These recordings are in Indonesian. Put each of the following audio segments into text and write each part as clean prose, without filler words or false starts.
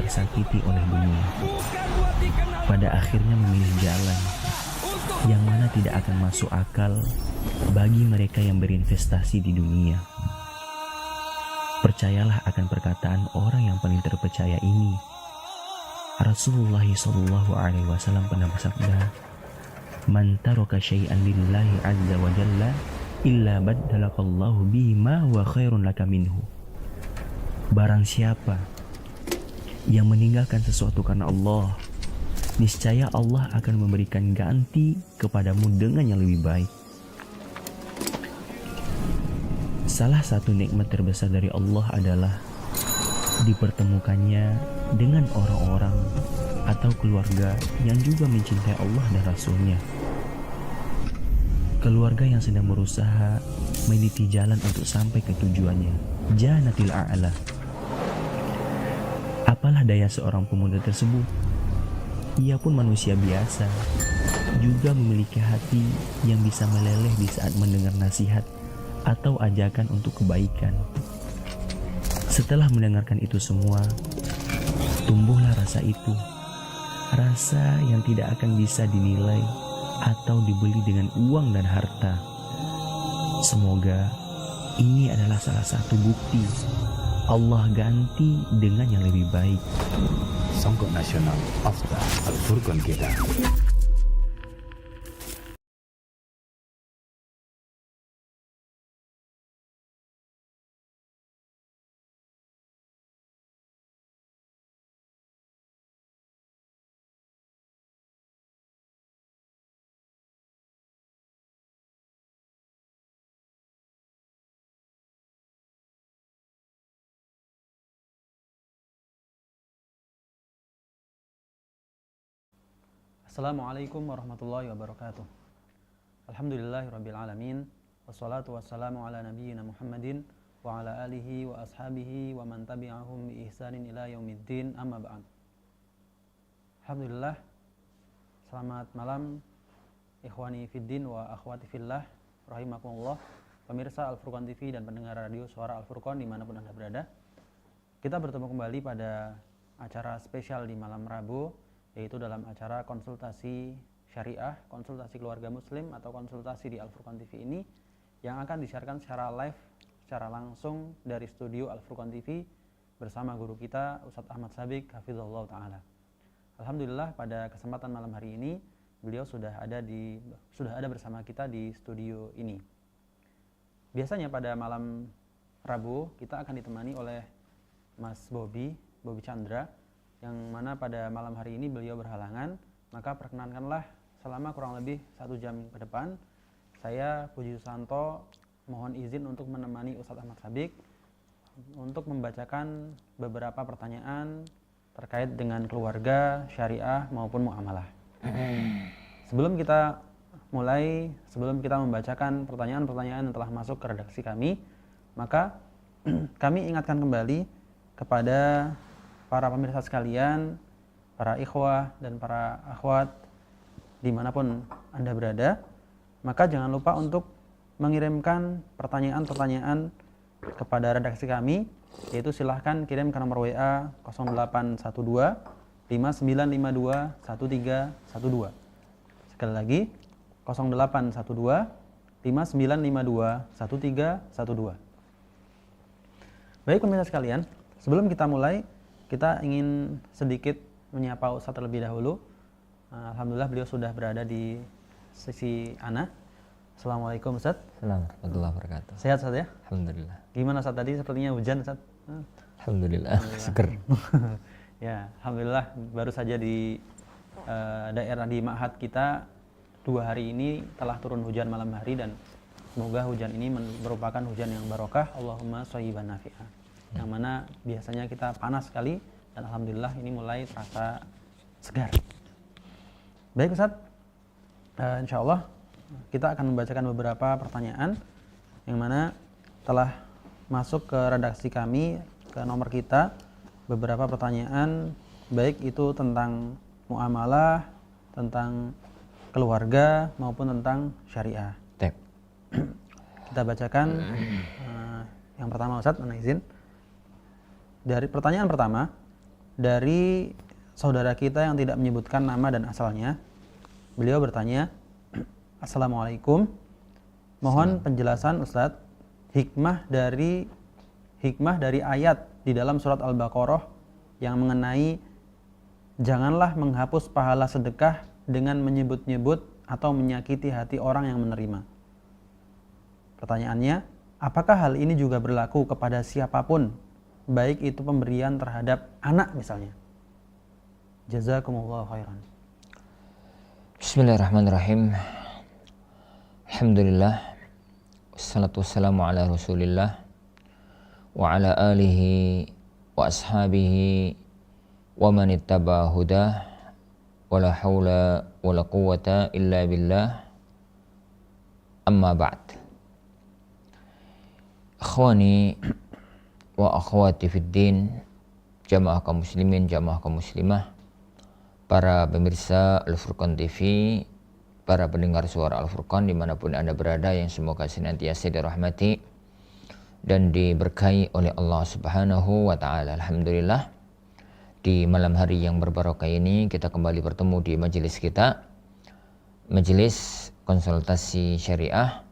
tersakiti oleh dunia. Pada akhirnya memilih jalan yang mana tidak akan masuk akal bagi mereka yang berinvestasi di dunia. Percayalah akan perkataan orang yang paling terpercaya ini. Rasulullah SAW pernah bersabda, "Man taraka syai'an lillahi azza wa jalla illa baddalakallahu bihi ma huwa khairun laka minhu." Barang siapa yang meninggalkan sesuatu karena Allah, niscaya Allah akan memberikan ganti kepadamu dengan yang lebih baik. Salah satu nikmat terbesar dari Allah adalah dipertemukannya dengan orang-orang atau keluarga yang juga mencintai Allah dan Rasul-Nya. Keluarga yang sedang berusaha meniti jalan untuk sampai ke tujuannya, Jannatil A'la. Apalah daya seorang pemuda tersebut? Ia pun manusia biasa, juga memiliki hati yang bisa meleleh di saat mendengar nasihat atau ajakan untuk kebaikan. Setelah mendengarkan itu semua, tumbuhlah rasa itu, rasa yang tidak akan bisa dinilai atau dibeli dengan uang dan harta. Semoga ini adalah salah satu bukti Allah ganti dengan yang lebih baik. Songkok Nasional Afdah Al-Furqan kita. Assalamualaikum warahmatullahi wabarakatuh. Alhamdulillahirabbil alamin, wassalatu wassalamu ala nabiyyina Muhammadin wa ala alihi wa ashabihi wa man tabi'ahum bi ihsanin ila yaumiddin, amma ba'd. Alhamdulillah, selamat malam ikhwani fiddin wa akhwati fillah rahimakumullah, pemirsa Al-Furqan TV dan pendengar radio Suara Al-Furqan dimanapun Anda berada. Kita bertemu kembali pada acara spesial di malam Rabu, yaitu dalam acara konsultasi syariah, konsultasi keluarga muslim atau konsultasi di Al-Furqan TV ini yang akan disiarkan secara live, secara langsung dari studio Al-Furqan TV bersama guru kita Ustadz Ahmad Sabik hafizahullah ta'ala. Alhamdulillah pada kesempatan malam hari ini beliau sudah ada bersama kita di studio ini. Biasanya pada malam Rabu kita akan ditemani oleh Mas Bobi Chandra, yang mana pada malam hari ini beliau berhalangan, maka perkenankanlah selama kurang lebih 1 jam ke depan saya Puji Susanto mohon izin untuk menemani Ustadz Ahmad Sabik untuk membacakan beberapa pertanyaan terkait dengan keluarga, syariah maupun muamalah. Sebelum kita membacakan pertanyaan-pertanyaan yang telah masuk ke redaksi kami, maka kami ingatkan kembali kepada para pemirsa sekalian, para ikhwah dan para akhwat dimanapun Anda berada, maka jangan lupa untuk mengirimkan pertanyaan-pertanyaan kepada redaksi kami, yaitu silahkan kirim ke nomor WA 0812 5952 1312. Sekali lagi 0812 5952 1312. Baik pemirsa sekalian, sebelum kita mulai, kita ingin sedikit menyapa Ustadz terlebih dahulu. Alhamdulillah beliau sudah berada di sisi ana. Assalamualaikum Ustadz. Assalamualaikum warahmatullahi wabarakatuh. Sehat Ustadz ya? Alhamdulillah. Gimana Ustadz tadi? Sepertinya hujan Ustadz. Alhamdulillah. Seger. Ya, alhamdulillah baru saja di daerah di Ma'had kita 2 hari ini telah turun hujan malam hari, dan semoga hujan ini merupakan hujan yang barokah. Allahumma shayyiban nafi'ah. Yang mana biasanya kita panas sekali, dan alhamdulillah ini mulai terasa segar. Baik Ustadz, insya Allah kita akan membacakan beberapa pertanyaan yang mana telah masuk ke redaksi kami, ke nomor kita. Beberapa pertanyaan baik itu tentang muamalah, tentang keluarga maupun tentang syariah. Kita bacakan yang pertama Ustadz, mohon izin. Dari pertanyaan pertama, dari saudara kita yang tidak menyebutkan nama dan asalnya. Beliau bertanya, Assalamualaikum, mohon penjelasan Ustadz, hikmah dari ayat di dalam surat Al-Baqarah yang mengenai janganlah menghapus pahala sedekah dengan menyebut-nyebut atau menyakiti hati orang yang menerima. Pertanyaannya, apakah hal ini juga berlaku kepada siapapun, baik itu pemberian terhadap anak misalnya? Jazakumullah khairan. Bismillahirrahmanirrahim. Alhamdulillah. Wassalatu wassalamu ala Rasulillah wa ala alihi wa ashabihi wa man ittaba hudah wa la hawla wa la quwwata illa billah. Amma ba'd. Akhwani wa akhwati fid din, jamaah kaum muslimin, jamaah kaum muslimah, para pemirsa Al-Furqan TV, para pendengar suara Al-Furqan dimanapun Anda berada, yang semoga senantiasa dirahmati dan diberkahi oleh Allah Subhanahu wa Ta'ala. Alhamdulillah, di malam hari yang berbarokah ini kita kembali bertemu di majelis kita, majelis konsultasi syariah.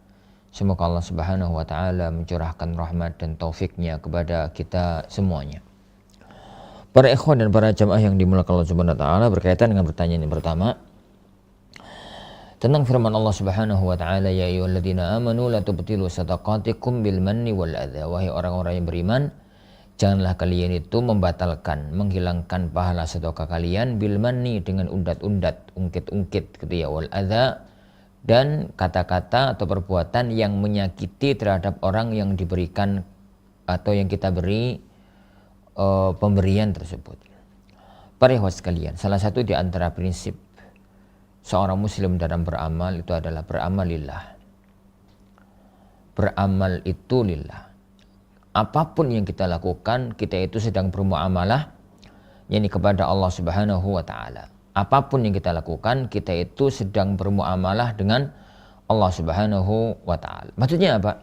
Semoga Allah Subhanahu wa Ta'ala mencurahkan rahmat dan taufiknya kepada kita semuanya. Para ikhwan dan para jamaah yang dimuliakan Allah Subhanahu wa Ta'ala, berkaitan dengan pertanyaan yang pertama tentang firman Allah Subhanahu wa Ta'ala, ya ayyuhalladzina amanu la tubtilu shadaqatikum bil manni wal adza. Wahai orang-orang yang beriman, janganlah kalian itu membatalkan, menghilangkan pahala sedekah kalian bil manni, dengan undat-undat, ungkit-ungkit gitu ya, wal adza, dan kata-kata atau perbuatan yang menyakiti terhadap orang yang diberikan atau yang kita beri pemberian tersebut. Para ikhwan sekalian, salah satu di antara prinsip seorang muslim dalam beramal itu adalah beramal lillah. Beramal itu lillah. Apapun yang kita lakukan, kita itu sedang bermuamalah yakni kepada Allah Subhanahu wa Ta'ala. Apapun yang kita lakukan, kita itu sedang bermuamalah dengan Allah Subhanahu wa Ta'ala. Maksudnya apa?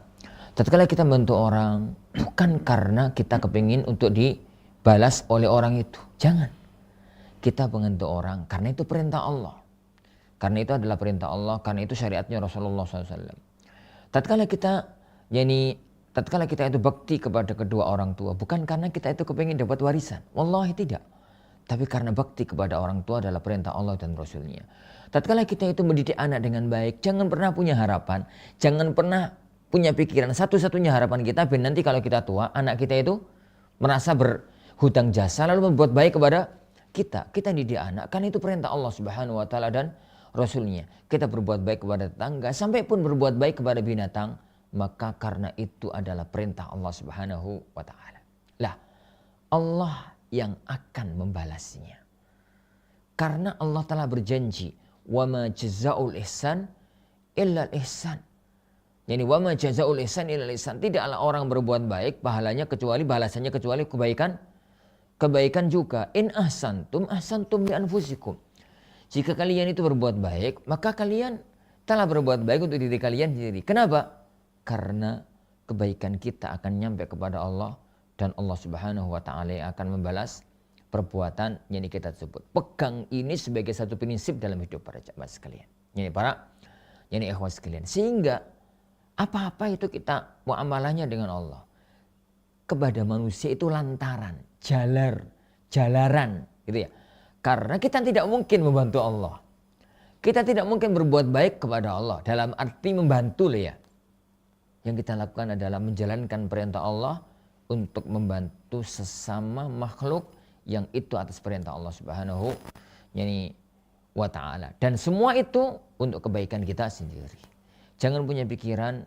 Tatkala kita membantu orang, bukan karena kita kepingin untuk dibalas oleh orang itu. Jangan. Kita membantu orang karena itu perintah Allah. Karena itu adalah perintah Allah, karena itu syariatnya Rasulullah SAW. Tatkala kita itu bakti kepada kedua orang tua, bukan karena kita itu kepingin dapat warisan. Wallahi tidak. Tapi karena bakti kepada orang tua adalah perintah Allah dan Rasulnya. Tatkala kita itu mendidik anak dengan baik, jangan pernah punya harapan, jangan pernah punya pikiran satu-satunya harapan kita biar nanti kalau kita tua, anak kita itu merasa berhutang jasa lalu membuat baik kepada kita. Kita didik anak, kan itu perintah Allah Subhanahu wa Ta'ala dan Rasulnya. Kita berbuat baik kepada tetangga, sampai pun berbuat baik kepada binatang, maka karena itu adalah perintah Allah Subhanahu wa Ta'ala. Lah, Allah yang akan membalasnya. Karena Allah telah berjanji, wa ma jazaa'ul ihsan illa al-ihsan. Yani wa ma jazaa'ul ihsan illa al-ihsan. Tidaklah orang berbuat baik pahalanya kecuali balasannya kecuali kebaikan. Kebaikan juga. In ahsantum ahsantum li anfusikum. Jika kalian itu berbuat baik, maka kalian telah berbuat baik untuk diri kalian sendiri. Kenapa? Karena kebaikan kita akan nyampe kepada Allah dan Allah Subhanahu wa Ta'ala yang akan membalas perbuatan yang kita tersebut. Pegang ini sebagai satu prinsip dalam hidup para jamaah sekalian. Ini ikhwan sekalian. Sehingga apa-apa itu kita muamalahnya dengan Allah. Kepada manusia itu lantaran, jalaran gitu ya. Karena kita tidak mungkin membantu Allah. Kita tidak mungkin berbuat baik kepada Allah. Dalam arti membantu ya. Yang kita lakukan adalah menjalankan perintah Allah untuk membantu sesama makhluk yang itu atas perintah Allah Subhanahu wa Ta'ala. Dan semua itu untuk kebaikan kita sendiri. Jangan punya pikiran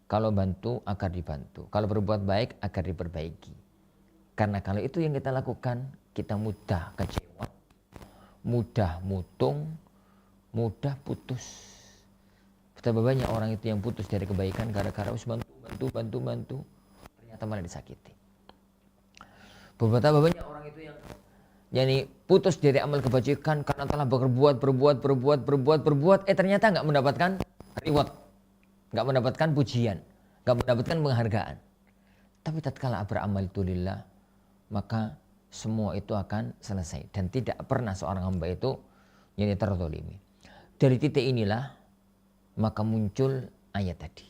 kalau bantu agar dibantu. Kalau berbuat baik agar diperbaiki. Karena kalau itu yang kita lakukan, kita mudah kecewa, mudah mutung, mudah putus. Betapa banyak orang itu yang putus dari kebaikan gara-gara bantu. Ternyata malah disakiti. Betapa banyak orang itu yang putus dari amal kebajikan karena telah berbuat, ternyata nggak mendapatkan reward, nggak mendapatkan pujian, nggak mendapatkan penghargaan. Tapi tatkala beramal itu lillah, maka semua itu akan selesai dan tidak pernah seorang hamba itu yang terzalimi. Dari titik inilah maka muncul ayat tadi,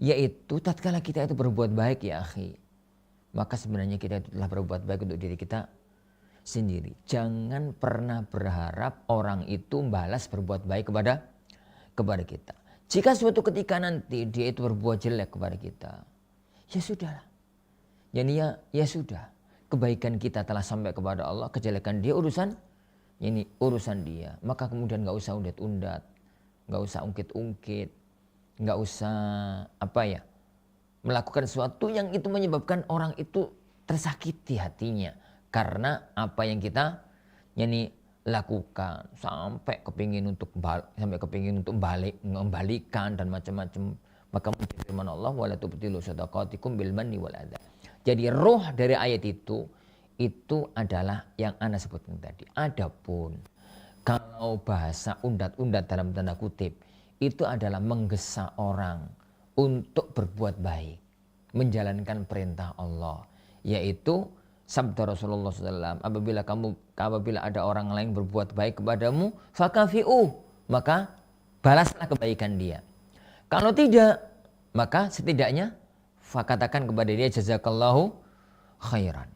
yaitu tatkala kita itu berbuat baik ya akhi, maka sebenarnya kita itu telah berbuat baik untuk diri kita sendiri. Jangan pernah berharap orang itu balas berbuat baik kepada kita. Jika suatu ketika nanti dia itu berbuat jelek kepada kita, ya sudahlah. Jadi ya sudah. Kebaikan kita telah sampai kepada Allah, kejelekan dia urusan dia. Maka kemudian nggak usah undat-undat, nggak usah ungkit-ungkit, nggak usah melakukan sesuatu yang itu menyebabkan orang itu tersakiti hatinya karena apa yang kita lakukan, sampai kepingin untuk membalikan dan macam-macam. Maka muncul firman Allah, wala tubtilu shadaqatikum bil manni wal adha. Jadi roh dari ayat itu adalah yang ana sebutkan tadi. Adapun kalau bahasa undat-undat dalam tanda kutip itu adalah menggesa orang untuk berbuat baik, menjalankan perintah Allah, yaitu sabda Rasulullah SAW, apabila ada orang lain berbuat baik kepadamu, fakafi'u, maka balaslah kebaikan dia. Kalau tidak, maka setidaknya katakan kepada dia jazakallahu khairan.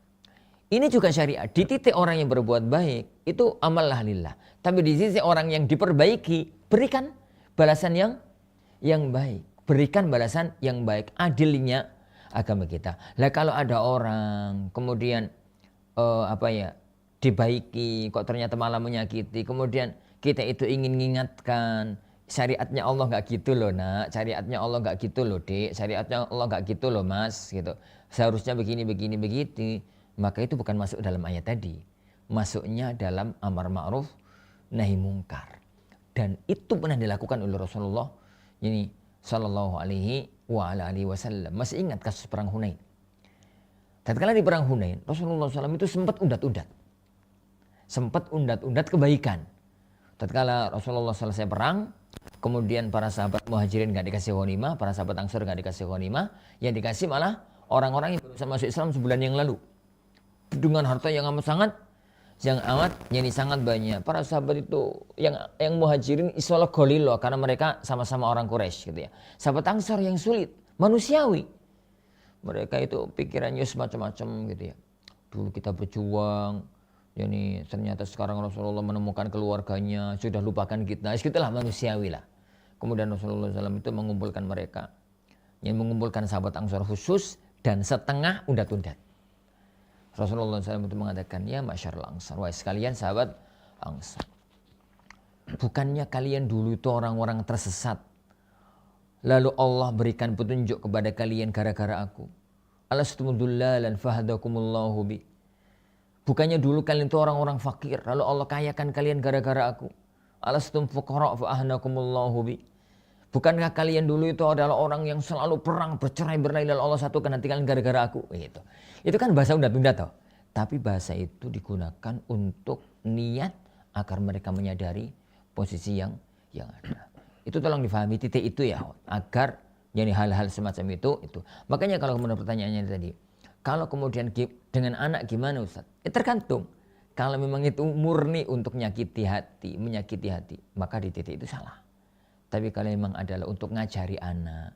Ini juga syariat. Di titik orang yang berbuat baik itu amallah lillah. Tapi di sisi orang yang diperbaiki, berikan balasan yang baik. Berikan balasan yang baik. Adilnya agama kita. Lah kalau ada orang kemudian dibaiki kok ternyata malah menyakiti, kemudian kita itu ingin mengingatkan, syariatnya Allah nggak gitu loh nak, syariatnya Allah nggak gitu loh dek, syariatnya Allah nggak gitu loh mas, gitu. Seharusnya begini, maka itu bukan masuk dalam ayat tadi. Masuknya dalam amar ma'ruf nahi mungkar. Dan itu pernah dilakukan oleh Rasulullah ini sallallahu alaihi wasallam. Masih ingat kasus perang Hunain? Tatkala di perang Hunain, Rasulullah SAW itu sempat undat-undat kebaikan. Tatkala Rasulullah selesai perang, kemudian para sahabat muhajirin gak dikasih ghanimah, para sahabat ansor gak dikasih ghanimah, yang dikasih malah orang-orang yang baru masuk Islam sebulan yang lalu. Dengan harta yang amat sangat banyak. Para sahabat itu yang muhajirin isola golilo karena mereka sama-sama orang Quraisy gitu ya. Sahabat ansor yang sulit, manusiawi. Mereka itu pikirannya semacam-macam gitu ya. Dulu kita berjuang, yani ternyata sekarang Rasulullah menemukan keluarganya, sudah lupakan kita. Itulah manusiawi lah. Kemudian Rasulullah SAW itu mengumpulkan mereka, yang mengumpulkan sahabat ansor khusus dan setengah undat-undat. Rasulullah SAW itu mengatakan, ya masyarul ansar, wahai sekalian sahabat ansar, bukannya kalian dulu itu orang-orang tersesat, lalu Allah berikan petunjuk kepada kalian gara-gara aku. Alastudullalan fahadakumullahu bi. Bukannya dulu kalian itu orang-orang fakir, lalu Allah kayakan kalian gara-gara aku. Alastum fuqara fa'ahnakumullahu bi. Bukankah kalian dulu itu adalah orang yang selalu perang, bercerai-berai, lalu Allah satukan hati kalian gara-gara aku? Gitu. Itu kan bahasa undat-undat toh. Tapi bahasa itu digunakan untuk niat agar mereka menyadari posisi yang ada. Itu tolong difahami titik itu ya, agar jadi hal-hal semacam itu. Makanya kalau menurut pertanyaannya tadi, kalau kemudian dengan anak gimana Ustaz? Tergantung. Kalau memang itu murni untuk menyakiti hati, maka di titik itu salah. Tapi kalau memang adalah untuk ngajari anak,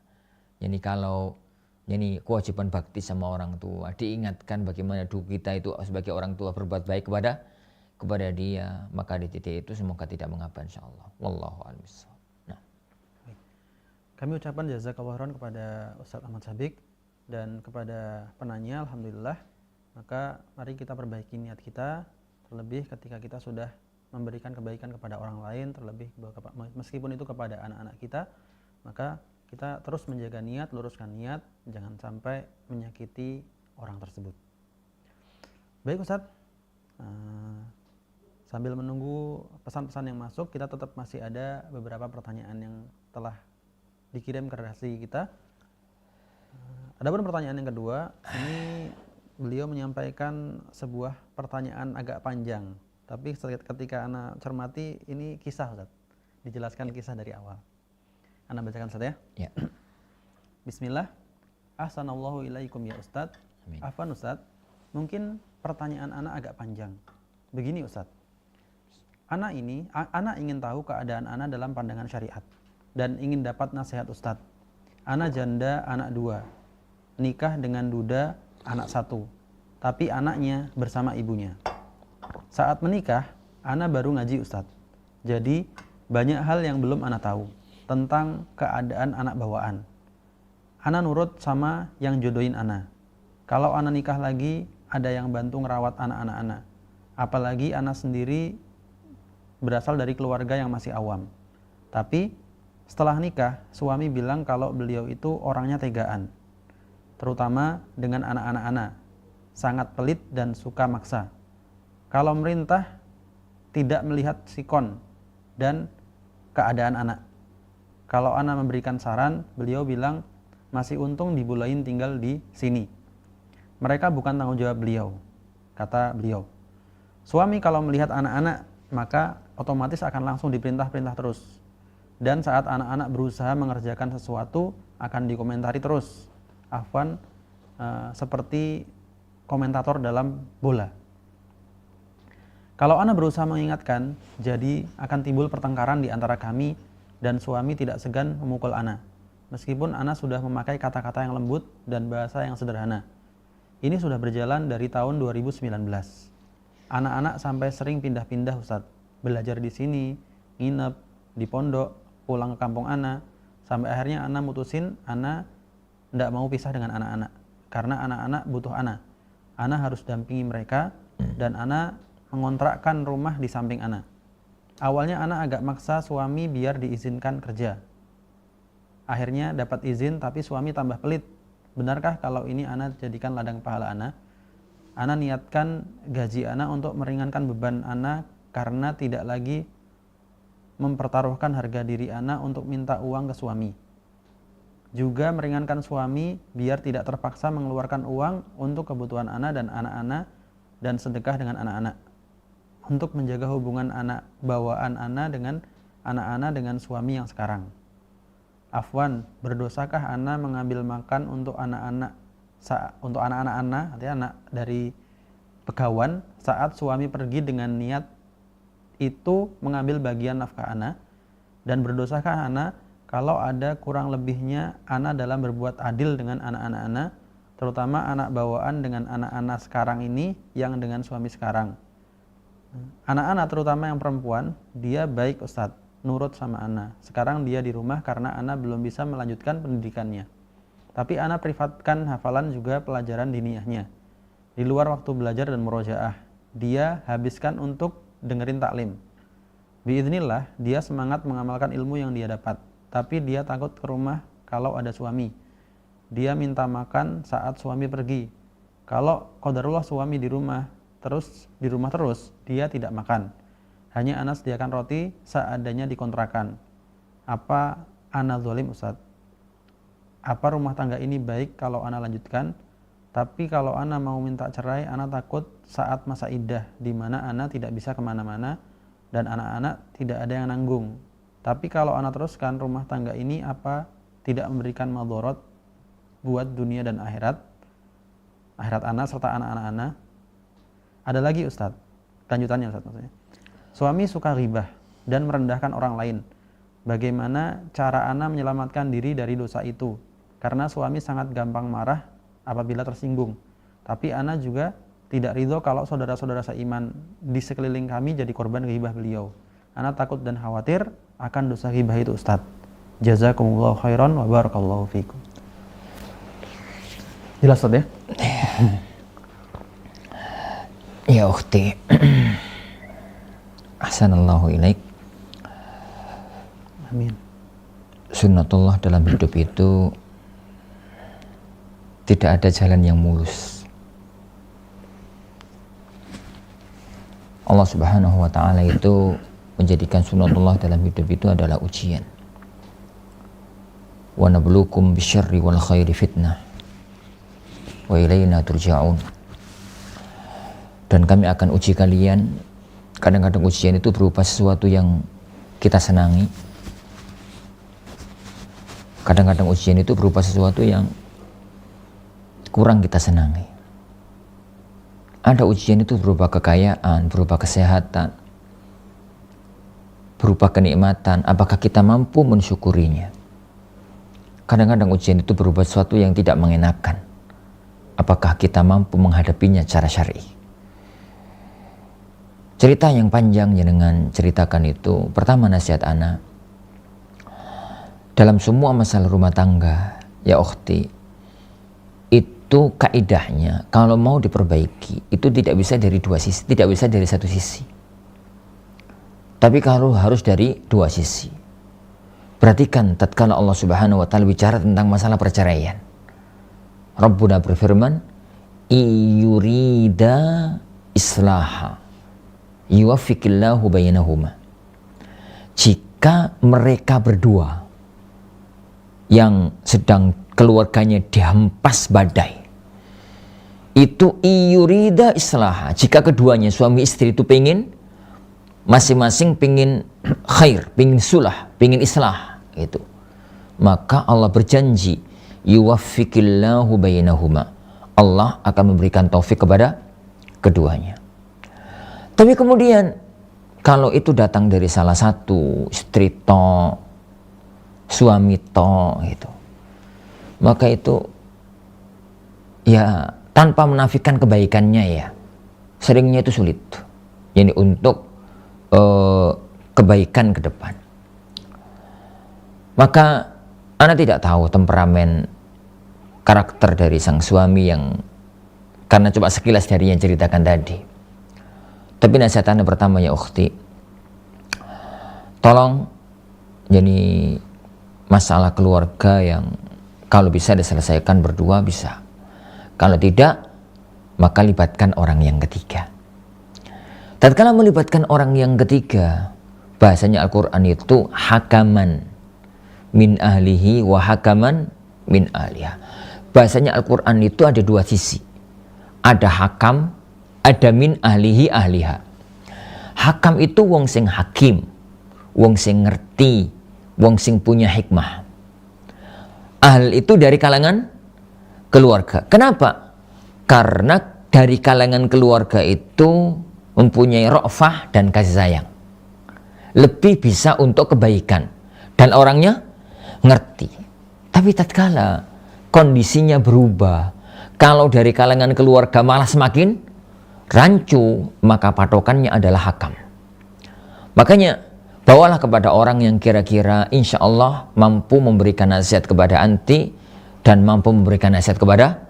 jadi kalau kewajiban bakti sama orang tua, diingatkan bagaimana dulu kita itu sebagai orang tua berbuat baik kepada dia, maka di titik itu semoga tidak mengapa insyaallah. Wallahu a'lam bishawab. Nah. Kami ucapkan jazakallahu khairan kepada Ustaz Ahmad Sabik dan kepada penanya, alhamdulillah. Maka mari kita perbaiki niat kita, terlebih ketika kita sudah memberikan kebaikan kepada orang lain, terlebih meskipun itu kepada anak-anak kita, maka kita terus menjaga niat, luruskan niat, jangan sampai menyakiti orang tersebut. Baik Ustadz, sambil menunggu pesan-pesan yang masuk, kita tetap masih ada beberapa pertanyaan yang telah dikirim ke redaksi kita. Adapun pertanyaan yang kedua, ini beliau menyampaikan sebuah pertanyaan agak panjang. Tapi ketika Ana cermati, ini kisah Ustaz. Dijelaskan kisah dari awal. Ana bacakan Ustaz ya. Ya. Bismillah. Ahsanallahu ilaikum ya Ustaz. Amin. Afwan Ustaz, Mungkin pertanyaan Ana agak panjang. Begini Ustadz, Ana ingin tahu keadaan Ana dalam pandangan syariat dan ingin dapat nasihat Ustadz. Ana janda anak 2, nikah dengan duda anak 1, tapi anaknya bersama ibunya. Saat menikah, Ana baru ngaji Ustadz. Jadi banyak hal yang belum Ana tahu tentang keadaan anak bawaan. Ana nurut sama yang jodohin Ana. Kalau Ana nikah lagi, ada yang bantu ngerawat anak-anak Ana. Apalagi Ana sendiri berasal dari keluarga yang masih awam. Tapi setelah nikah, suami bilang kalau beliau itu orangnya tegaan, terutama dengan anak-anak Ana, sangat pelit dan suka maksa. Kalau merintah, tidak melihat sikon dan keadaan anak. Kalau Ana memberikan saran, beliau bilang masih untung dibulain tinggal di sini. Mereka bukan tanggung jawab beliau, kata beliau. Suami kalau melihat anak-anak, maka otomatis akan langsung diperintah-perintah terus. Dan saat anak-anak berusaha mengerjakan sesuatu, akan dikomentari terus. Afwan, seperti komentator dalam bola. Kalau Ana berusaha mengingatkan, jadi akan timbul pertengkaran di antara kami dan suami tidak segan memukul Ana. Meskipun Ana sudah memakai kata-kata yang lembut dan bahasa yang sederhana. Ini sudah berjalan dari tahun 2019. Anak-anak sampai sering pindah-pindah Ustadz. Belajar di sini, nginep, di pondok, pulang ke kampung Ana. Sampai akhirnya Ana mutusin Ana tidak mau pisah dengan anak-anak. Karena anak-anak butuh Ana. Ana harus dampingi mereka dan Ana mengontrakkan rumah di samping Ana. Awalnya Ana agak maksa suami biar diizinkan kerja. Akhirnya dapat izin tapi suami tambah pelit. Benarkah kalau ini Ana jadikan ladang pahala Ana? Ana niatkan gaji Ana untuk meringankan beban Ana karena tidak lagi mempertaruhkan harga diri Ana untuk minta uang ke suami. Juga meringankan suami biar tidak terpaksa mengeluarkan uang untuk kebutuhan Ana dan anak-anak dan sedekah dengan anak-anak. Untuk menjaga hubungan anak bawaan Ana dengan anak-anak dengan suami yang sekarang. Afwan, berdosakah Ana mengambil makan untuk anak-anak Ana, artinya anak dari pegawan saat suami pergi dengan niat itu mengambil bagian nafkah Ana? Dan berdosakah Ana kalau ada kurang lebihnya Ana dalam berbuat adil dengan anak-anak Ana, terutama anak bawaan dengan anak-anak sekarang ini yang dengan suami sekarang? Anak-anak terutama yang perempuan, dia baik Ustadz, nurut sama Ana. Sekarang dia di rumah karena Ana belum bisa melanjutkan pendidikannya. Tapi Ana privatkan hafalan juga pelajaran diniyahnya. Di luar waktu belajar dan murojaah, dia habiskan untuk dengerin taklim. Biiznillah, dia semangat mengamalkan ilmu yang dia dapat. Tapi dia takut ke rumah kalau ada suami. Dia minta makan saat suami pergi. Kalau qadarullah suami di rumah terus, dia tidak makan. Hanya Ana sediakan roti seadanya di kontrakan. Apa Ana zalim Ustadz? Apa rumah tangga ini baik kalau Ana lanjutkan? Tapi kalau Ana mau minta cerai, Ana takut saat masa iddah, di mana Ana tidak bisa kemana-mana dan anak-anak tidak ada yang nanggung. Tapi kalau Ana teruskan rumah tangga ini, apa tidak memberikan madharat buat dunia dan akhirat Ana serta anak-anak Ana? Ada lagi Ustadz, lanjutannya Ustadz maksudnya. Suami suka ghibah dan merendahkan orang lain. Bagaimana cara Ana menyelamatkan diri dari dosa itu? Karena suami sangat gampang marah apabila tersinggung. Tapi Ana juga tidak ridho kalau saudara-saudara seiman di sekeliling kami jadi korban ghibah beliau. Ana takut dan khawatir akan dosa ghibah itu Ustadz. Jazakumullahu khairan wa barakallahu fikum. Jelas Ustadz ya? Ya ukhti, ahsanallahu ilaik. Amin. Sunnatullah dalam hidup itu tidak ada jalan yang mulus. Allah Subhanahu wa ta'ala itu menjadikan sunnatullah dalam hidup itu adalah ujian. Wa nabluukum bisyarri wal khairi fitnah wa ilaina turja'un. Dan kami akan uji kalian. Kadang-kadang ujian itu berupa sesuatu yang kita senangi. Kadang-kadang ujian itu berupa sesuatu yang kurang kita senangi. Ada ujian itu berupa kekayaan, berupa kesehatan, berupa kenikmatan. Apakah kita mampu mensyukurinya? Kadang-kadang ujian itu berupa sesuatu yang tidak mengenakan. Apakah kita mampu menghadapinya secara syar'i? Cerita yang panjang jenengan ceritakan itu, pertama nasihat ana, dalam semua masalah rumah tangga, ya ukhti, itu kaidahnya kalau mau diperbaiki itu tidak bisa dari dua sisi, tidak bisa dari satu sisi. Tapi kalau harus dari dua sisi. Perhatikan tatkala Allah Subhanahu wa taala bicara tentang masalah perceraian. Rabbuna berfirman, "Iyurida islaha yuwaffiqillahu bainahuma." Jika mereka berdua yang sedang keluarganya dihempas badai, itu iyurida islaha, jika keduanya suami istri itu pengen masing-masing pengen khair, pengen sulah, pengen islah gitu, maka Allah berjanji yuwaffiqillahu bainahuma, Allah akan memberikan taufik kepada keduanya. Tapi kemudian kalau itu datang dari salah satu istri to, suami to gitu, maka itu ya tanpa menafikan kebaikannya ya, seringnya itu sulit. Jadi untuk kebaikan ke depan. Maka Anda tidak tahu temperamen karakter dari sang suami yang, karena coba sekilas dari yang ceritakan tadi. Tapi nasihat Anda pertama ya ukhti, tolong jadi masalah keluarga yang kalau bisa diselesaikan berdua bisa. Kalau tidak, maka libatkan orang yang ketiga. Tatkala melibatkan orang yang ketiga, bahasanya Al-Quran itu hakaman min ahlihi wa hakaman min ahliha. Bahasanya Al-Quran itu ada dua sisi. Ada hakam, ada min ahlihi ahliha. Hakam itu wong sing hakim, wong sing ngerti, wong sing punya hikmah. Ahl itu dari kalangan keluarga. Kenapa? Karena dari kalangan keluarga itu mempunyai ra'fah dan kasih sayang. Lebih bisa untuk kebaikan. Dan orangnya ngerti. Tapi tatkala kondisinya berubah, kalau dari kalangan keluarga malah semakin rancu, maka patokannya adalah hakam. Makanya bawalah kepada orang yang kira-kira insya Allah mampu memberikan nasihat kepada anti dan mampu memberikan nasihat kepada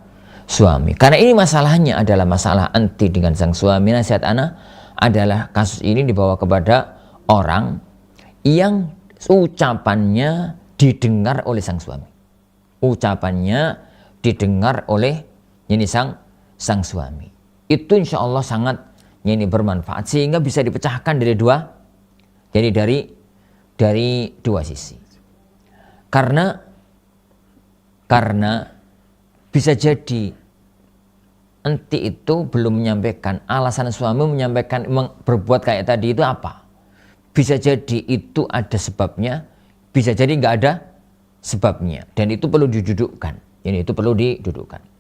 suami. Karena ini masalahnya adalah masalah anti dengan sang suami. Nasihat ana adalah kasus ini dibawa kepada orang yang ucapannya didengar oleh sang suami. Ucapannya didengar oleh ini sang suami. Itu insya Allah sangat ini bermanfaat sehingga bisa dipecahkan dari dua. Jadi dari dua sisi. Karena bisa jadi enti itu belum menyampaikan alasan suami menyampaikan berbuat kayak tadi itu apa. Bisa jadi itu ada sebabnya, bisa jadi nggak ada sebabnya, dan itu perlu didudukkan. Ini itu perlu didudukkan.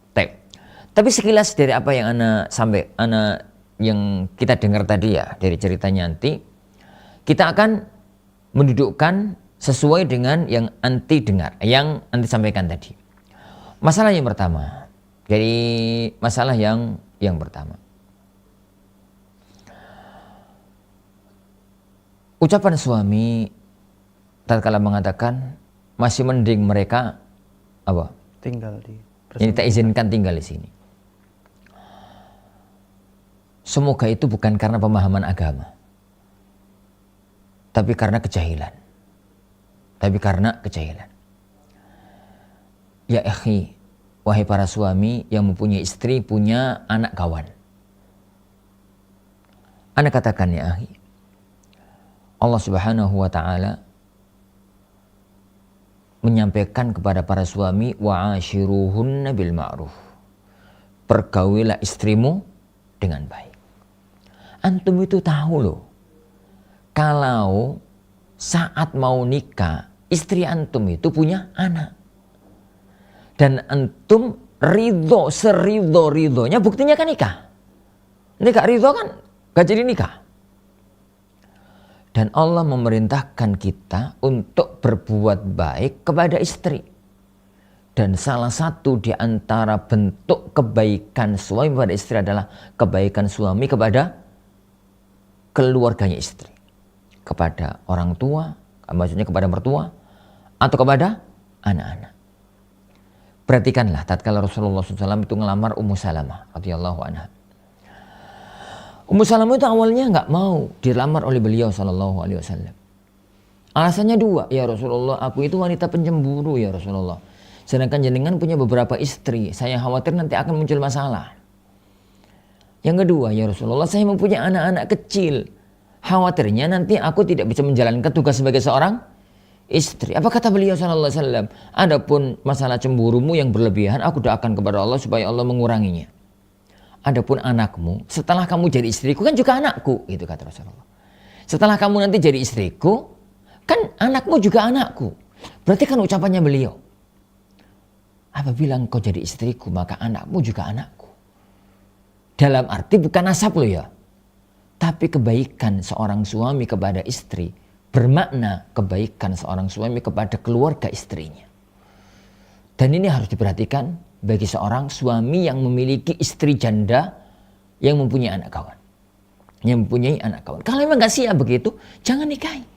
Tapi sekilas dari apa yang yang kita dengar tadi ya dari ceritanya anti, kita akan mendudukkan sesuai dengan yang anti dengar, yang anti sampaikan tadi. Masalah yang pertama, jadi masalah yang pertama. Ucapan suami tatkala mengatakan masih mending mereka apa? Tinggal di. Ini tak izinkan tinggal di sini. Semoga itu bukan karena pemahaman agama, tapi karena kejahilan. Ya akhi, wahai para suami yang mempunyai istri, punya anak kawan. Ana katakan ya akhi, Allah Subhanahu wa ta'ala menyampaikan kepada para suami, wa'ashiruhunna bil ma'ruf. Pergaulilah istrimu dengan baik. Antum itu tahu loh, kalau saat mau nikah, istri antum itu punya anak. Dan antum ridho, seridho-ridhonya, buktinya kan nikah. Ini gak ridho kan gak jadi nikah. Dan Allah memerintahkan kita untuk berbuat baik kepada istri. Dan salah satu di antara bentuk kebaikan suami kepada istri adalah kebaikan suami kepada keluarganya istri. Kepada orang tua, maksudnya kepada mertua, atau kepada anak-anak. Perhatikanlah tatkala Rasulullah SAW itu ngelamar Ummu Salamah radhiyallahu anha. Ummu Salamah itu awalnya nggak mau dilamar oleh beliau Sallallahu Alaihi Wasallam. Alasannya dua, ya Rasulullah, aku itu wanita pencemburu ya Rasulullah. Sedangkan jenengan punya beberapa istri, saya khawatir nanti akan muncul masalah. Yang kedua, ya Rasulullah, saya mempunyai anak-anak kecil. Khawatirnya nanti aku tidak bisa menjalankan tugas sebagai seorang istri. Apa kata beliau Sallallahu Alaihi Wasallam? Adapun masalah cemburumu yang berlebihan, aku doakan kepada Allah supaya Allah menguranginya. Adapun anakmu, setelah kamu jadi istriku kan juga anakku, gitu kata Rasulullah. Setelah kamu nanti jadi istriku, kan anakmu juga anakku. Berarti kan ucapannya beliau, apabila engkau jadi istriku, maka anakmu juga anakku. Dalam arti bukan nasab loh ya, tapi kebaikan seorang suami kepada istri bermakna kebaikan seorang suami kepada keluarga istrinya. Dan ini harus diperhatikan bagi seorang suami yang memiliki istri janda yang mempunyai anak kawan. Yang mempunyai anak kawan. Kalau memang gak siap begitu, jangan nikahi.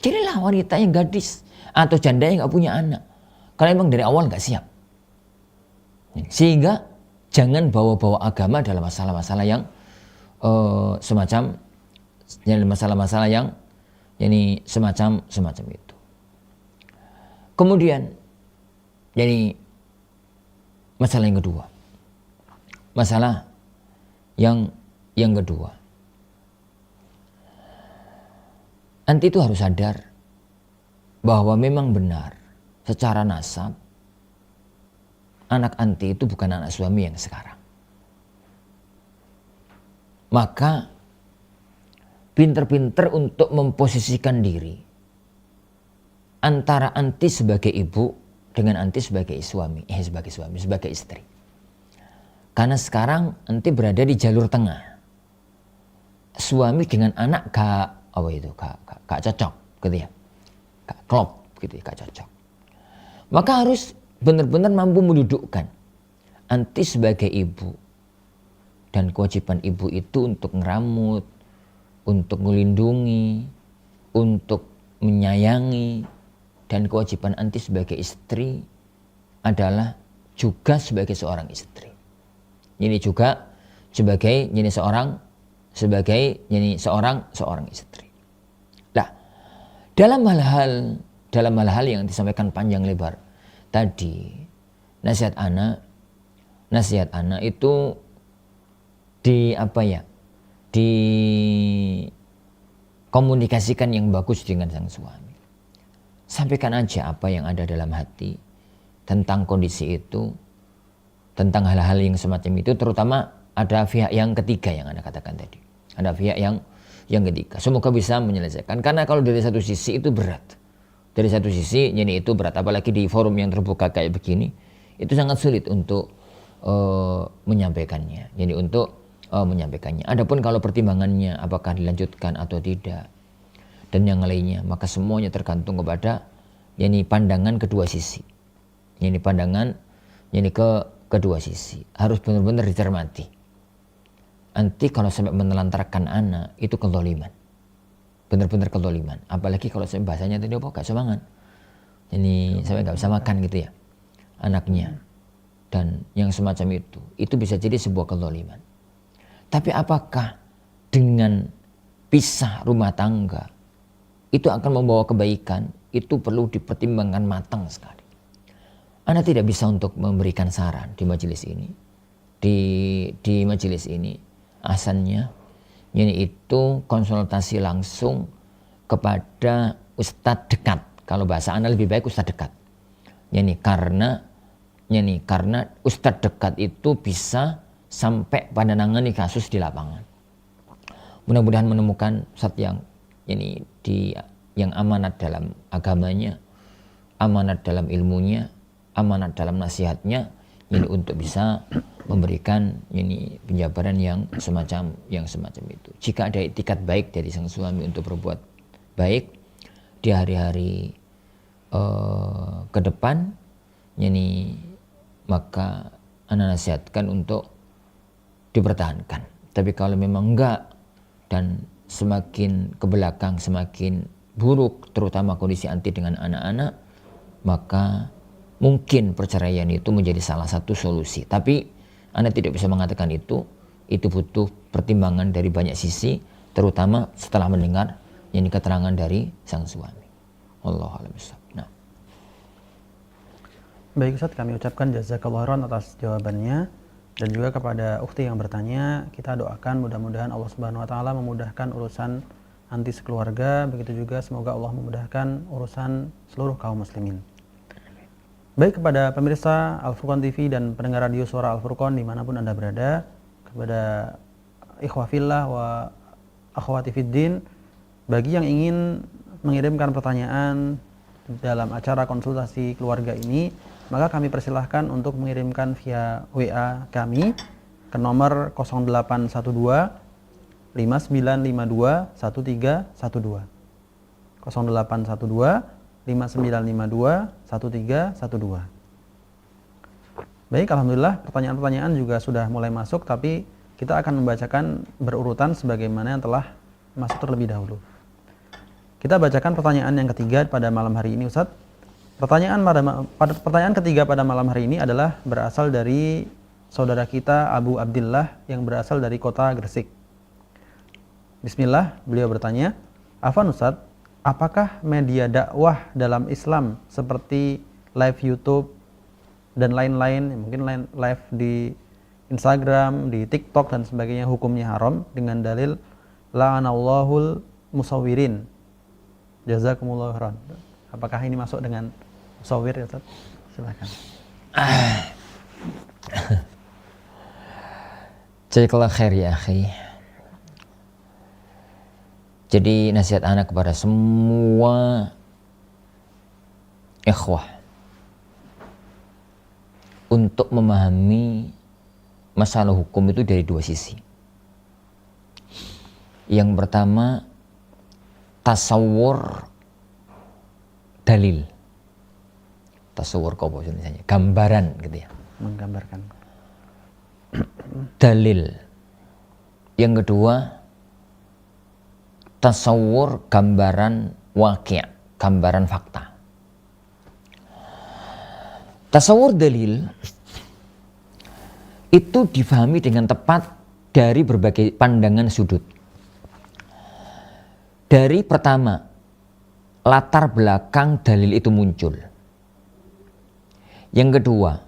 Jadilah wanita yang gadis atau janda yang gak punya anak. Kalau memang dari awal gak siap. Sehingga jangan bawa-bawa agama dalam masalah-masalah yang semacam masalah-masalah yang ini semacam itu. Kemudian masalah yang kedua. Masalah yang kedua. Anti itu harus sadar bahwa memang benar secara nasab anak anti itu bukan anak suami yang sekarang. Maka pinter-pinter untuk memposisikan diri antara anti sebagai ibu dengan anti sebagai sebagai istri. Karena sekarang anti berada di jalur tengah. Suami dengan anak gak cocok gitu ya. Gak klop gitu ya, gak cocok. Maka harus benar-benar mampu mendudukkan anti sebagai ibu. Dan kewajiban ibu itu untuk ngeramut, untuk melindungi, untuk menyayangi. Dan kewajiban anti sebagai istri adalah juga sebagai seorang istri. Ini juga sebagai seorang istri. Nah, dalam hal-hal yang disampaikan panjang lebar tadi, nasihat anak itu dikomunikasikan yang bagus dengan sang suami. Sampaikan aja apa yang ada dalam hati tentang kondisi itu, tentang hal-hal yang semacam itu, terutama ada pihak yang ketiga yang Anda katakan tadi. Ada pihak yang ketiga. Semoga bisa menyelesaikan. Karena kalau dari satu sisi itu berat. Dari satu sisi ini itu berat. Apalagi di forum yang terbuka kayak begini, itu sangat sulit untuk menyampaikannya. Jadi untuk menyampaikannya. Adapun kalau pertimbangannya apakah dilanjutkan atau tidak, dan yang lainnya, maka semuanya tergantung kepada pandangan kedua sisi. Kedua sisi harus benar-benar dicermati. Nanti kalau sampai menelantarkan anak itu kezaliman, benar-benar kezaliman. Apalagi kalau sampai bahasanya tadi gak semangat, sampai gak bisa makan gitu ya anaknya, dan yang semacam itu bisa jadi sebuah kezaliman. Tapi apakah dengan pisah rumah tangga itu akan membawa kebaikan? Itu perlu dipertimbangkan matang sekali. Anda tidak bisa untuk memberikan saran di majelis ini. Di majelis ini asalnya itu konsultasi langsung kepada ustadz dekat. Kalau bahasa Anda lebih baik ustadz dekat. Karena ustadz dekat itu bisa sampai pada nangani kasus di lapangan. Mudah-mudahan menemukan ustadz yang amanat dalam agamanya, amanat dalam ilmunya, amanat dalam nasihatnya, ini untuk bisa memberikan ini penjabaran yang semacam itu. Jika ada itikat baik dari sang suami untuk berbuat baik di hari-hari ke depan, ini maka ana nasihatkan untuk dipertahankan. Tapi kalau memang enggak dan semakin ke belakang semakin buruk, terutama kondisi anti dengan anak-anak, maka mungkin perceraian itu menjadi salah satu solusi. Tapi Anda tidak bisa mengatakan itu butuh pertimbangan dari banyak sisi, terutama setelah mendengar yang keterangan dari sang suami. Wallahu a'lam bishawab. Nah. Baik Ustaz, kami ucapkan jazakallahu khairan atas jawabannya, dan juga kepada ukhti yang bertanya, kita doakan mudah-mudahan Allah Subhanahu wa taala memudahkan urusan anti sekeluarga, begitu juga semoga Allah memudahkan urusan seluruh kaum muslimin. Baik, kepada pemirsa Al-Furqan TV dan pendengar radio suara Al-Furqan dimanapun Anda berada, kepada ikhwah fillah wa akhwati fiddin, bagi yang ingin mengirimkan pertanyaan dalam acara konsultasi keluarga ini, maka kami persilahkan untuk mengirimkan via WA kami ke nomor 0812 5952 1312 0812 5952 1312. Baik, alhamdulillah pertanyaan-pertanyaan juga sudah mulai masuk, tapi kita akan membacakan berurutan sebagaimana yang telah masuk terlebih dahulu. Kita bacakan pertanyaan yang ketiga pada malam hari ini, Ustadz. Pertanyaan ketiga pada malam hari ini adalah berasal dari saudara kita Abu Abdillah yang berasal dari kota Gresik. Bismillah, beliau bertanya, Afwan Ustadz, apakah media dakwah dalam Islam seperti live YouTube dan lain-lain, mungkin live di Instagram, di TikTok dan sebagainya, hukumnya haram dengan dalil la'anallahul musawwirin? Jazakumullahu khairan. Apakah ini masuk dengan musawwir ya Ustaz? Silakan. Jazakallah khair ya akhi. Jadi nasihat anak kepada semua ikhwah untuk memahami masalah hukum itu dari dua sisi. Yang pertama, tasawur dalil. Tasawur kopo misalnya, gambaran gitu ya. Menggambarkan. Dalil. Yang kedua, tasawur gambaran waqi', gambaran fakta. Tasawur dalil itu difahami dengan tepat dari berbagai pandangan sudut. Dari pertama, latar belakang dalil itu muncul. Yang kedua,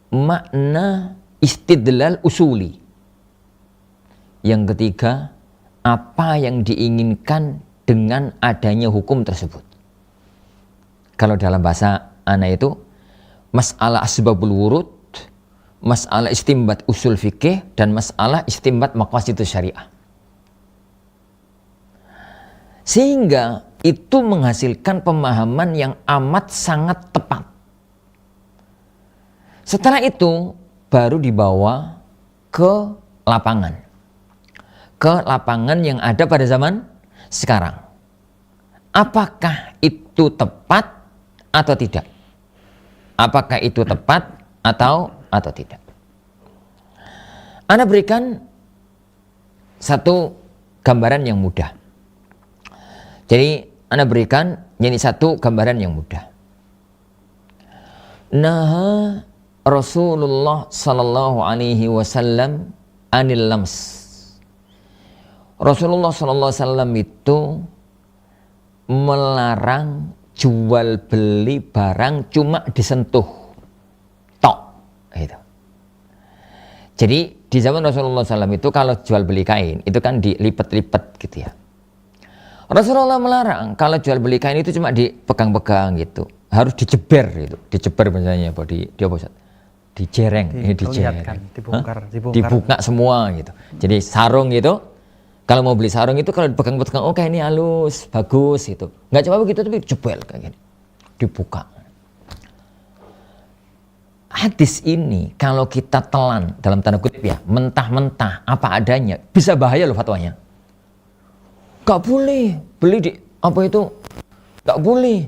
makna istidlal usuli. Yang ketiga, apa yang diinginkan dengan adanya hukum tersebut. Kalau dalam bahasa ana itu, masalah asbabul wurud, masalah istimbat usul fikih, dan masalah istimbat maqasidus syariah. Sehingga itu menghasilkan pemahaman yang amat sangat tepat. Setelah itu baru dibawa ke lapangan. Ke lapangan yang ada pada zaman sekarang. Apakah itu tepat atau tidak? Apakah itu tepat atau tidak? Ana berikan satu gambaran yang mudah. Jadi ana berikan ini satu gambaran yang mudah. Naha Rasulullah sallallahu alaihi wasallam anil lams. Rasulullah sallallahu alaihi wasallam itu melarang jual beli barang cuma disentuh tok gitu. Jadi di zaman Rasulullah SAW itu kalau jual beli kain itu kan dilipat-lipat gitu ya. Rasulullah melarang kalau jual beli kain itu cuma dipegang-pegang gitu, harus dijeber gitu, dijeber misalnya apa di apa dijereng, dibongkar, dibuka semua gitu. Jadi sarung gitu, kalau mau beli sarung itu kalau dipegang-pegang, oke ini halus, bagus gitu. Nggak cuma begitu tapi jebel kayak gini, dibuka. hadis ini kalau kita telan dalam tanda kutip ya, mentah-mentah apa adanya, bisa bahaya loh fatwanya. Gak boleh beli di apa itu, gak boleh.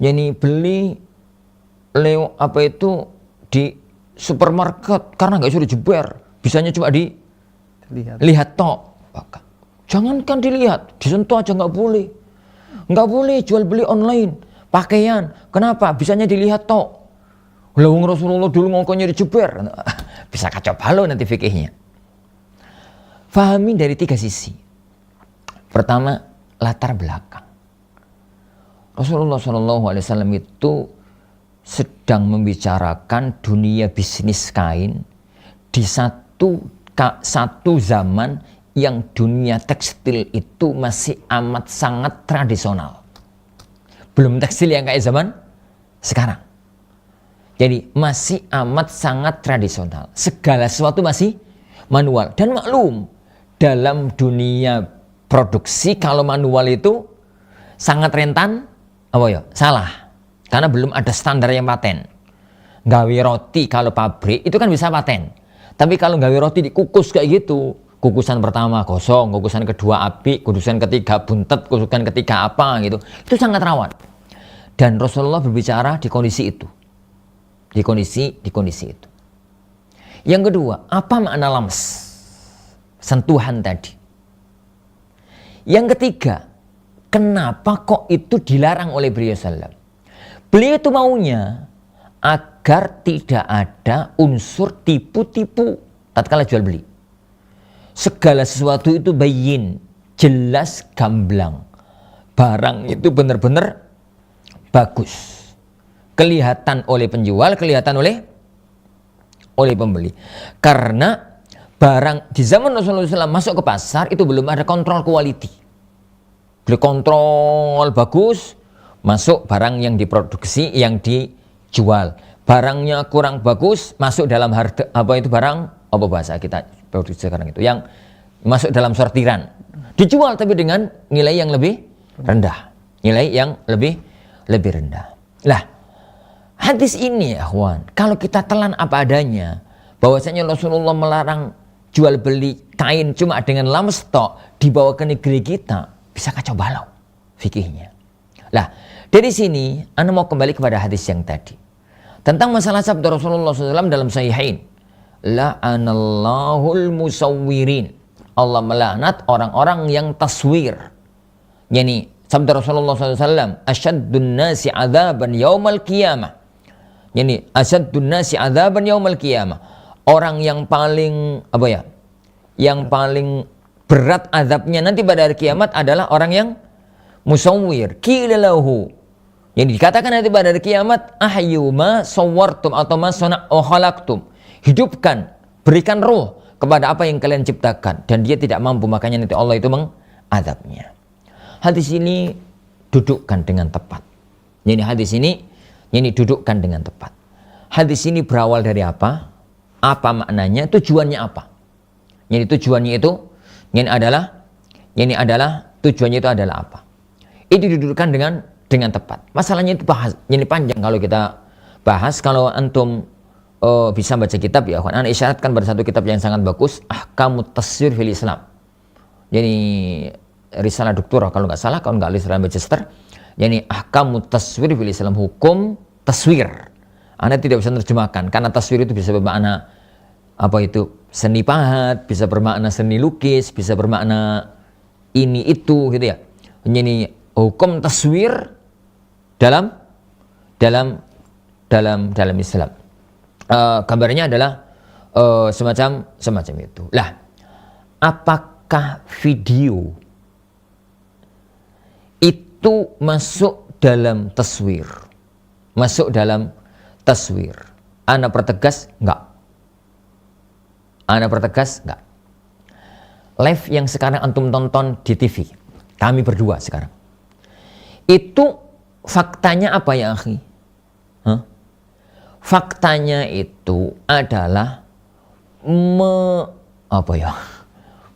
Yani beli apa itu di supermarket karena gak suruh jeber, bisanya cuma lihat tok. Jangankan dilihat, disentuh aja nggak boleh. Nggak boleh jual beli online pakaian. Kenapa? Bisanya dilihat tok. Lawang Rasulullah dulu ngongkonya dijeber. Bisa kacau balau nanti fikihnya. Fahami dari 3 sisi. Pertama, latar belakang. Rasulullah SAW itu sedang membicarakan dunia bisnis kain di satu zaman yang dunia tekstil itu masih amat sangat tradisional. Belum tekstil yang kayak zaman sekarang. Jadi masih amat sangat tradisional. Segala sesuatu masih manual. Dan maklum, dalam dunia produksi kalau manual itu sangat rentan salah. Karena belum ada standar yang paten. Gawe roti kalau pabrik itu kan bisa paten. Tapi kalau gawe roti dikukus kayak gitu, kukusan pertama kosong, kukusan kedua api, kukusan ketiga buntet, kukusan ketiga apa gitu. Itu sangat rawan. Dan Rasulullah berbicara di kondisi itu. Di kondisi itu. Yang kedua, apa makna lams? Sentuhan tadi. Yang ketiga, kenapa kok itu dilarang oleh beliau sallam? Beliau itu maunya agar tidak ada unsur tipu-tipu tatkala jual beli. Segala sesuatu itu bayin, jelas, gamblang. Barang itu benar-benar bagus. Kelihatan oleh penjual, kelihatan oleh pembeli. Karena barang di zaman Rasulullah SAW masuk ke pasar itu belum ada kontrol quality. Beli kontrol bagus, masuk barang yang diproduksi, yang dijual. Barangnya kurang bagus, masuk dalam harga, apa bahasa kita produksi sekarang itu, yang masuk dalam sortiran, dijual tapi dengan nilai yang lebih rendah, lebih rendah. Lah, hadis ini ya kawan, kalau kita telan apa adanya, bahwasanya Rasulullah melarang jual beli kain cuma dengan lams tok dibawa ke negeri kita, bisa kacau balau fikihnya. Lah, dari sini Anda mau kembali kepada hadis yang tadi tentang masalah sabda Rasulullah SAW dalam Sahihain. La'anallahul musawwirin. Allah melaknat orang-orang yang taswir. Yani sabda Rasulullah SAW, asyaddun nasi adzaban yaumal qiyamah. Yani asyaddun nasi adzaban yaumal qiyamah. Orang yang paling yang paling berat azabnya nanti pada hari kiamat adalah orang yang musawwir. Qila lahu. Yang dikatakan nanti pada hari kiamat, ahyu ma sawwartum atau ma khalaqtum. Hidupkan, berikan ruh kepada apa yang kalian ciptakan. Dan dia tidak mampu, makanya nanti Allah itu mengadabnya. Hadis ini dudukkan dengan tepat. Jadi hadis ini dudukkan dengan tepat. Hadis ini berawal dari apa? Apa maknanya? Tujuannya apa? Jadi tujuannya itu, tujuannya itu adalah apa? Itu didudukkan dengan tepat. Masalahnya itu panjang kalau kita bahas. Kalau antum bisa baca kitab ya, Anda isyaratkan pada satu kitab yang sangat bagus, Ahkamut Taswir fil Islam. Jadi risalah doktorah kalau nggak salah, kalau nggak risalah magister. Jadi Ahkamut Taswir fil Islam, hukum taswir. Anda tidak bisa terjemahkan karena taswir itu bisa bermakna seni pahat, bisa bermakna seni lukis, bisa bermakna ini itu gitu ya. Jadi hukum taswir dalam Islam. Gambarnya adalah semacam itu. Lah, apakah video itu masuk dalam taswir? Masuk dalam taswir. Ana pertegas enggak. Live yang sekarang antum tonton di TV, kami berdua sekarang, itu faktanya apa ya akhi? Faktanya itu adalah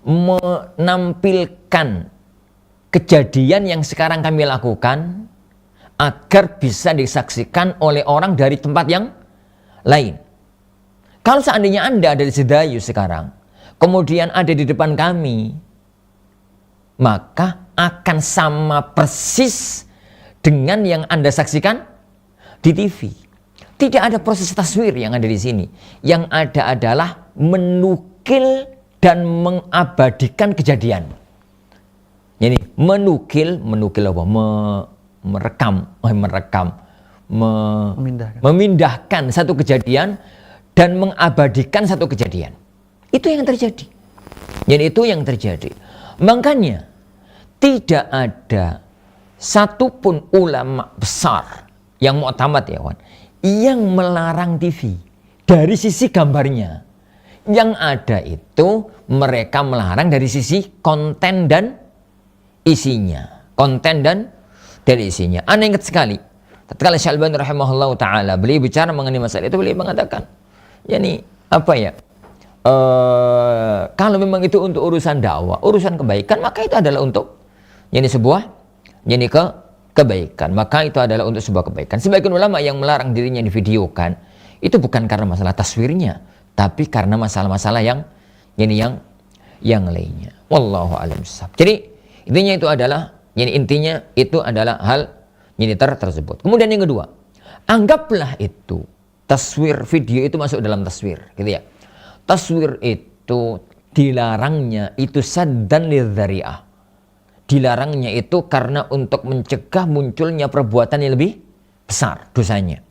menampilkan kejadian yang sekarang kami lakukan agar bisa disaksikan oleh orang dari tempat yang lain. Kalau seandainya Anda ada di Sedayu sekarang, kemudian ada di depan kami, maka akan sama persis dengan yang Anda saksikan di TV. Tidak ada proses taswir yang ada di sini. Yang ada adalah menukil dan mengabadikan kejadian. Jadi menukil apa? Memindahkan satu kejadian dan mengabadikan satu kejadian. Itu yang terjadi. Jadi itu yang terjadi. Makanya tidak ada satupun ulama besar yang mu'tamad ya kawan, yang melarang TV dari sisi gambarnya. Yang ada itu mereka melarang dari sisi konten dan isinya. Konten dan dari isinya. Anda ingat sekali, tatkala Syalbani rahimahullah ta'ala beliau bicara mengenai masalah itu, beliau mengatakan, yani apa ya, kalau memang itu untuk urusan dakwah, urusan kebaikan, maka itu adalah untuk sebuah kebaikan, maka itu adalah untuk sebuah kebaikan. Sebagian ulama yang melarang dirinya divideokan itu bukan karena masalah taswirnya, tapi karena masalah-masalah yang lainnya. Wallahu a'lam bishawab. Jadi intinya itu adalah hal tersebut. Kemudian yang kedua, anggaplah itu taswir video itu masuk dalam taswir, gitu ya. Taswir itu dilarangnya itu saddan lidzari'ah. Dilarangnya itu karena untuk mencegah munculnya perbuatan yang lebih besar dosanya.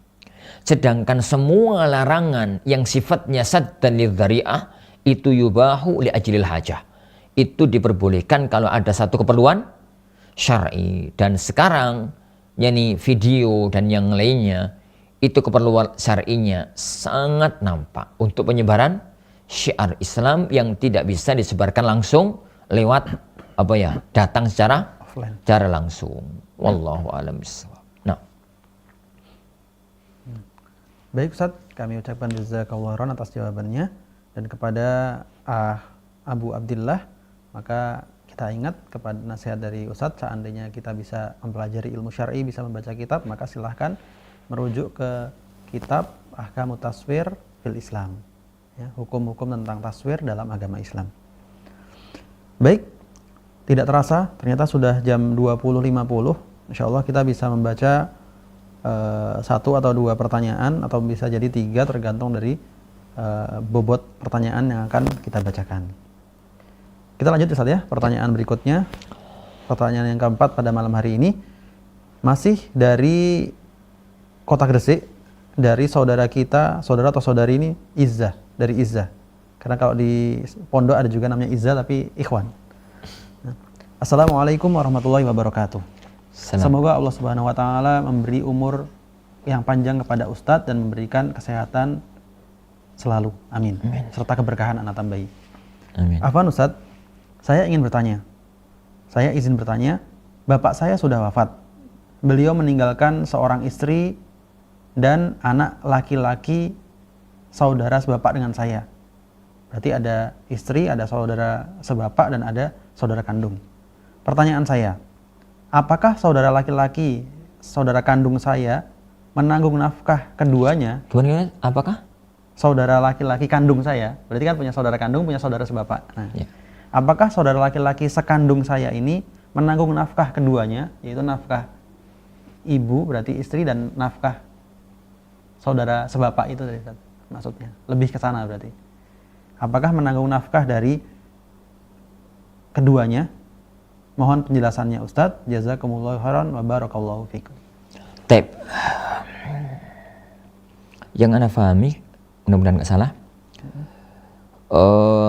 Sedangkan semua larangan yang sifatnya saddan lidzari'ah itu yubahu li ajlil hajah. Itu diperbolehkan kalau ada satu keperluan syar'i. Dan sekarang video dan yang lainnya itu keperluan syar'inya sangat nampak untuk penyebaran syiar Islam yang tidak bisa disebarkan langsung lewat datang secara langsung. Wallahu a'lam bishawab. Nah. Baik Ustaz, kami ucapkan jazakallahu khairan atas jawabannya, dan kepada Abu Abdillah, maka kita ingat kepada nasihat dari Ustaz, seandainya kita bisa mempelajari ilmu syar'i, bisa membaca kitab, maka silahkan merujuk ke kitab Ahkamut Taswir fil Islam, ya, hukum-hukum tentang taswir dalam agama Islam. Baik, tidak terasa ternyata sudah jam 20.50. Insyaallah kita bisa membaca satu atau dua pertanyaan, atau bisa jadi 3 tergantung dari bobot pertanyaan yang akan kita bacakan. Kita lanjut Ustaz ya, pertanyaan berikutnya. Pertanyaan yang keempat pada malam hari ini masih dari Kota Gresik, dari saudara kita, saudara atau saudari ini Izzah, dari Izzah. Karena kalau di pondok ada juga namanya Izzah tapi ikhwan. Assalamualaikum warahmatullahi wabarakatuh. Semoga Allah Subhanahu wa taala memberi umur yang panjang kepada Ustadz dan memberikan kesehatan selalu. Amin. Serta keberkahan anak tambahi. Amin. Afwan Ustadz, saya ingin bertanya. Saya izin bertanya, bapak saya sudah wafat. Beliau meninggalkan seorang istri dan anak laki-laki saudara sebapak dengan saya. Berarti ada istri, ada saudara sebapak, dan ada saudara kandung. Pertanyaan saya, apakah saudara laki-laki saudara kandung saya menanggung nafkah keduanya? Gimana? Apakah? Saudara laki-laki kandung saya, berarti kan punya saudara kandung, punya saudara sebapak. Nah, ya. Apakah saudara laki-laki sekandung saya ini menanggung nafkah keduanya, yaitu nafkah ibu, berarti istri, dan nafkah saudara sebapak itu tadi maksudnya. Lebih ke sana berarti. Apakah menanggung nafkah dari keduanya? Mohon penjelasannya Ustadz. Jazakumullahu khairan wa barakallahu fikum. Taib. Yang Anda pahami, mudah-mudahan nggak salah.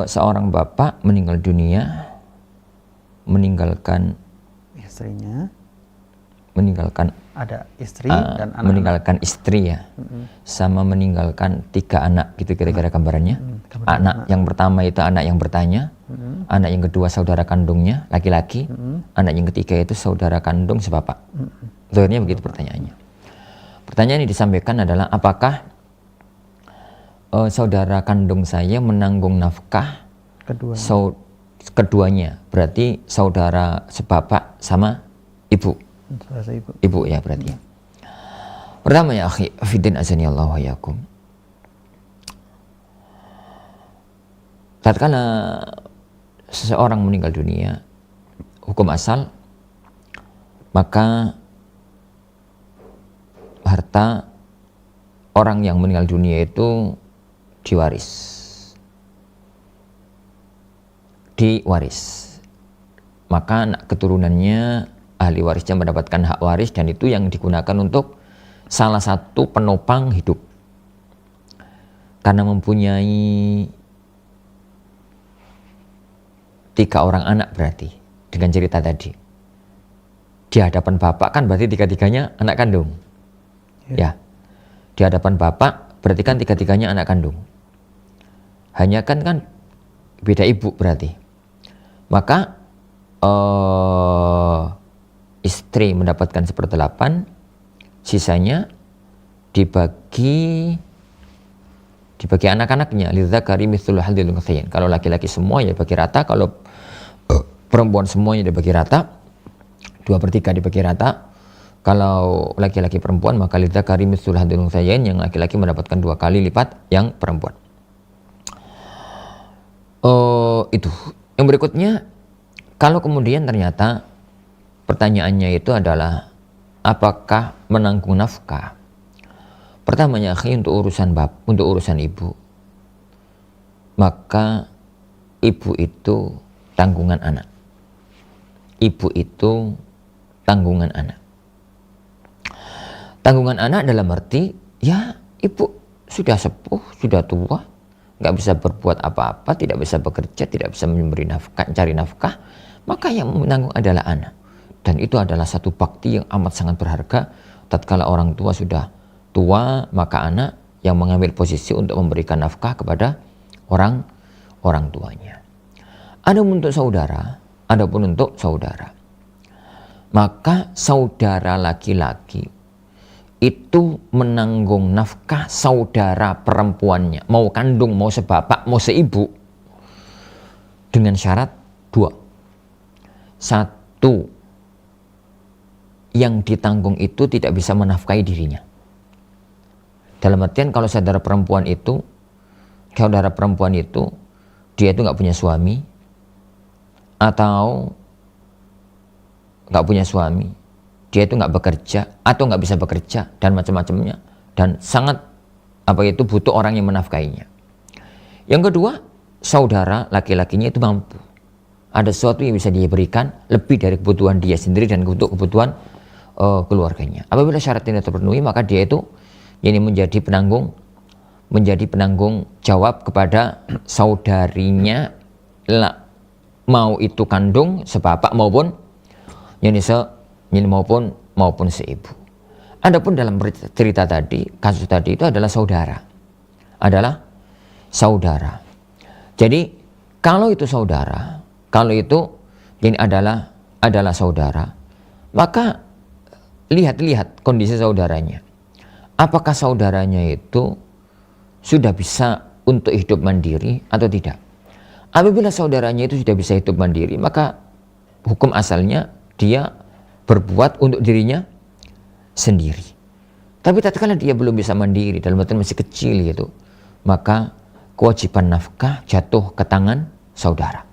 Seorang bapak meninggal dunia, meninggalkan istrinya, meninggalkan ada istri dan anak, meninggalkan istri ya, sama meninggalkan 3 anak gitu kira-kira gambarannya. Anak yang pertama itu anak yang bertanya, anak yang kedua saudara kandungnya laki-laki, anak yang ketiga itu saudara kandung sebapak. Zahirnya begitu pertanyaannya. Pertanyaan yang disampaikan adalah apakah saudara kandung saya menanggung nafkah keduanya, berarti saudara sebapak sama ibu. Ibu ya berarti. Pertama ya akhi, fiddin azanillahu wa yakum. tatkala seseorang meninggal dunia, hukum asal, maka harta orang yang meninggal dunia itu diwaris. Maka anak keturunannya, ahli warisnya mendapatkan hak waris, dan itu yang digunakan untuk salah satu penopang hidup. Karena mempunyai 3 orang anak, berarti dengan cerita tadi di hadapan bapak kan berarti 3-3-nya anak kandung. Ya, di hadapan bapak berarti kan 3-3-nya anak kandung. Hanya kan beda ibu berarti. Maka istri mendapatkan 1/8, sisanya dibagi anak-anaknya. Lidzakari mithlul hadzil unsyayain. Kalau laki-laki semua ya bagi rata, kalau perempuan semuanya dibagi rata, 2/3 dibagi rata. Kalau laki-laki perempuan maka lidzakari mithlul hadzil unsyayain, yang laki-laki mendapatkan 2 kali lipat yang perempuan. Itu. Yang berikutnya, kalau kemudian ternyata pertanyaannya itu adalah apakah menanggung nafkah? Pertamanya, untuk urusan ibu, maka ibu itu tanggungan anak. Ibu itu tanggungan anak. Tanggungan anak dalam arti, ya ibu sudah sepuh, sudah tua, nggak bisa berbuat apa-apa, tidak bisa bekerja, tidak bisa memberi nafkah, cari nafkah, maka yang menanggung adalah anak. Dan itu adalah satu bakti yang amat sangat berharga. Tatkala orang tua sudah tua, maka anak yang mengambil posisi untuk memberikan nafkah kepada orang tuanya. Adapun untuk saudara, maka saudara laki-laki itu menanggung nafkah saudara perempuannya, mau kandung, mau sebapak, mau seibu, dengan syarat 2. 1, yang ditanggung itu tidak bisa menafkahi dirinya. Dalam artian kalau saudara perempuan itu dia itu nggak punya suami, atau nggak punya suami, dia itu nggak bekerja atau nggak bisa bekerja dan macam-macamnya, dan sangat butuh orang yang menafkahinya. Yang kedua, saudara laki-lakinya itu mampu, ada sesuatu yang bisa dia berikan lebih dari kebutuhan dia sendiri dan untuk kebutuhan keluarganya. Apabila syarat ini terpenuhi, maka dia itu menjadi penanggung jawab kepada saudarinya, mau itu kandung, sebapak maupun maupun seibu. Adapun dalam cerita tadi, kasus tadi itu adalah saudara. Jadi kalau itu saudara, adalah saudara, maka lihat kondisi saudaranya. Apakah saudaranya itu sudah bisa untuk hidup mandiri atau tidak? Apabila saudaranya itu sudah bisa hidup mandiri, maka hukum asalnya dia berbuat untuk dirinya sendiri. Tapi tatkala dia belum bisa mandiri, dalam arti masih kecil gitu, maka kewajiban nafkah jatuh ke tangan saudara.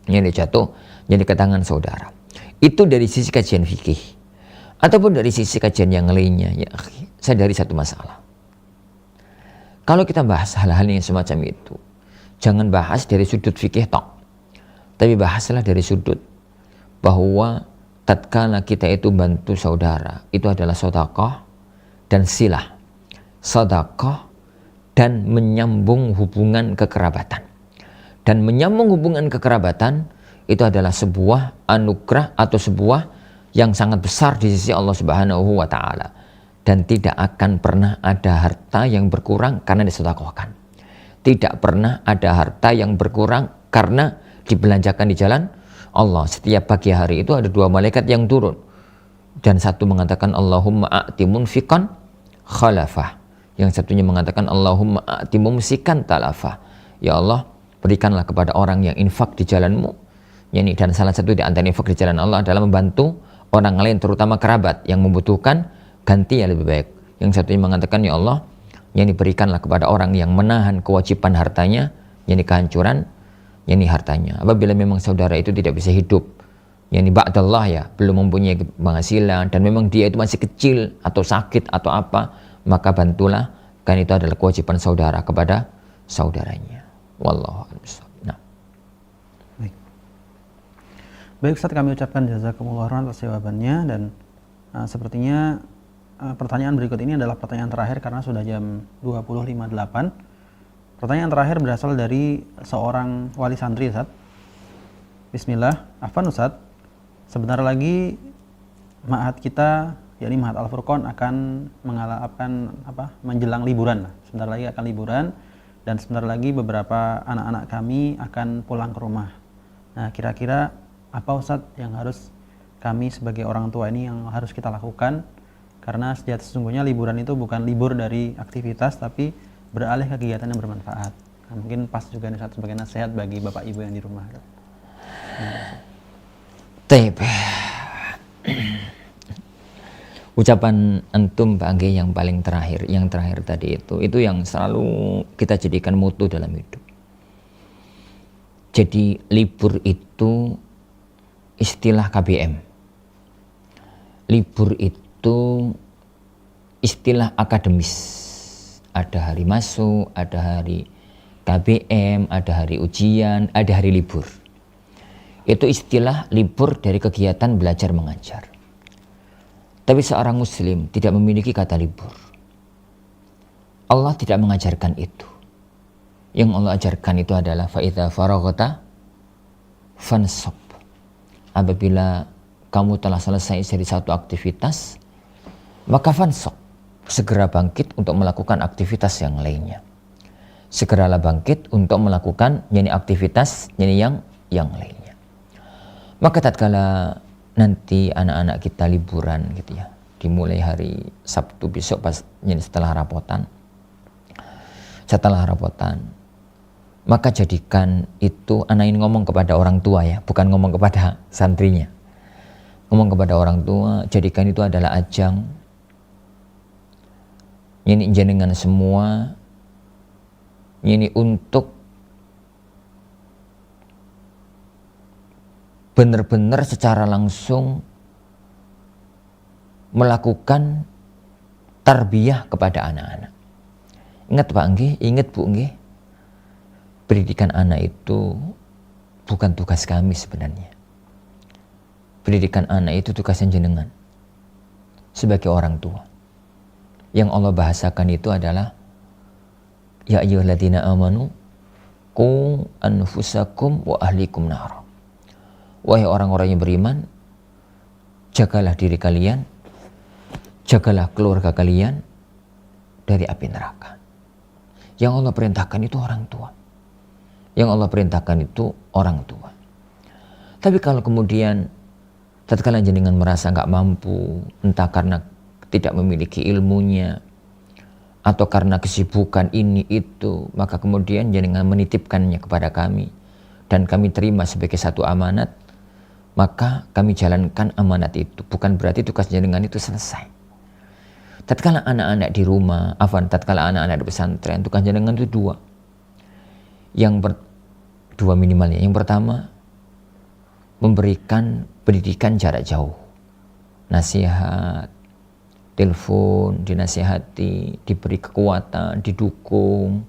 Jadi ke tangan saudara. Itu dari sisi kajian fikih. Ataupun dari sisi kajian yang lainnya, ya saya dari satu masalah. Kalau kita bahas hal-hal yang semacam itu, jangan bahas dari sudut fikih tok, tapi bahaslah dari sudut bahwa tatkala kita itu bantu saudara, itu adalah sedekah dan silah. Sedekah dan menyambung hubungan kekerabatan. Dan menyambung hubungan kekerabatan itu adalah sebuah anugerah atau sebuah yang sangat besar di sisi Allah Subhanahu wa taala, dan tidak akan pernah ada harta yang berkurang karena disedekahkan. Tidak pernah ada harta yang berkurang karena dibelanjakan di jalan Allah. Setiap pagi hari itu ada 2 malaikat yang turun, dan satu mengatakan Allahumma a'ti munfiqan khalafah, yang satunya mengatakan Allahumma a'ti mumsikan talafah. Ya Allah, berikanlah kepada orang yang infak di jalanmu. Dan salah satu di antara infak di jalan Allah adalah membantu orang lain, terutama kerabat yang membutuhkan, ganti yang lebih baik. Yang satunya mengatakan, ya Allah, berikanlah kepada orang yang menahan kewajiban hartanya, kehancuran, yakni hartanya. Apabila memang saudara itu tidak bisa hidup, yakni ba'dallah ya, belum mempunyai penghasilan dan memang dia itu masih kecil atau sakit atau apa, maka bantulah, kan itu adalah kewajiban saudara kepada saudaranya. Wallahu a'lam. Nah. Baik Ustaz, kami ucapkan jazakumullah khairan atas jawabannya, dan sepertinya pertanyaan berikut ini adalah pertanyaan terakhir karena sudah jam 20.58. Pertanyaan terakhir berasal dari seorang wali santri, Ustaz. Bismillah, afwan Ustaz. Sebentar lagi ma'had kita, yakni Ma'had Al-Furqan akan menjelang liburan. Sebentar lagi akan liburan dan sebentar lagi beberapa anak-anak kami akan pulang ke rumah. Nah, kira-kira apa Ustaz yang harus kami sebagai orang tua ini yang harus kita lakukan? Karena sesungguhnya liburan itu bukan libur dari aktivitas, tapi beralih ke kegiatan yang bermanfaat. Nah, mungkin pas juga nih Ustaz sebagai nasihat bagi bapak ibu yang di rumah. Taib. Ucapan antum Pak Angge yang paling terakhir, yang terakhir tadi itu yang selalu kita jadikan mutu dalam hidup. Jadi libur itu istilah KBM. Libur itu istilah akademis. Ada hari masuk, ada hari KBM, ada hari ujian, ada hari libur. Itu istilah libur dari kegiatan belajar mengajar. Tapi seorang muslim tidak memiliki kata libur. Allah tidak mengajarkan itu. Yang Allah ajarkan itu adalah fa'idha faraghta fansab. Apabila kamu telah selesai dari satu aktivitas, maka fansab. Segera bangkit untuk melakukan aktivitas yang lainnya. Segeralah bangkit untuk melakukan aktivitas yang lainnya. Maka tatkala nanti anak-anak kita liburan gitu ya, dimulai hari Sabtu besok pas setelah rapotan. Setelah rapotan, maka jadikan itu, anak ini ngomong kepada orang tua ya, bukan ngomong kepada santrinya. Ngomong kepada orang tua, jadikan itu adalah ajang ini jenengan semua ini untuk benar-benar secara langsung melakukan tarbiyah kepada anak-anak. Ingat Pak Angge, ingat Bu Angge, pendidikan anak itu bukan tugas kami sebenarnya. Pendidikan anak itu tugasnya jenengan sebagai orang tua. Yang Allah bahasakan itu adalah ya ayyuhalladzina amanu qu anfusakum wa ahlikum nar. Wahai orang-orang yang beriman, jagalah diri kalian, jagalah keluarga kalian dari api neraka. Yang Allah perintahkan itu orang tua. Yang Allah perintahkan itu orang tua. Tapi kalau kemudian tatkala jenengan merasa nggak mampu, entah karena tidak memiliki ilmunya atau karena kesibukan ini itu, maka kemudian jenengan menitipkannya kepada kami dan kami terima sebagai satu amanat, maka kami jalankan amanat itu. Bukan berarti tugas jenengan itu selesai. Tatkala anak-anak di rumah, tatkala anak-anak di pesantren, tugas jenengan itu dua. Dua minimalnya. Yang pertama, memberikan pendidikan jarak jauh. Nasihat, telepon, dinasihati, diberi kekuatan, didukung,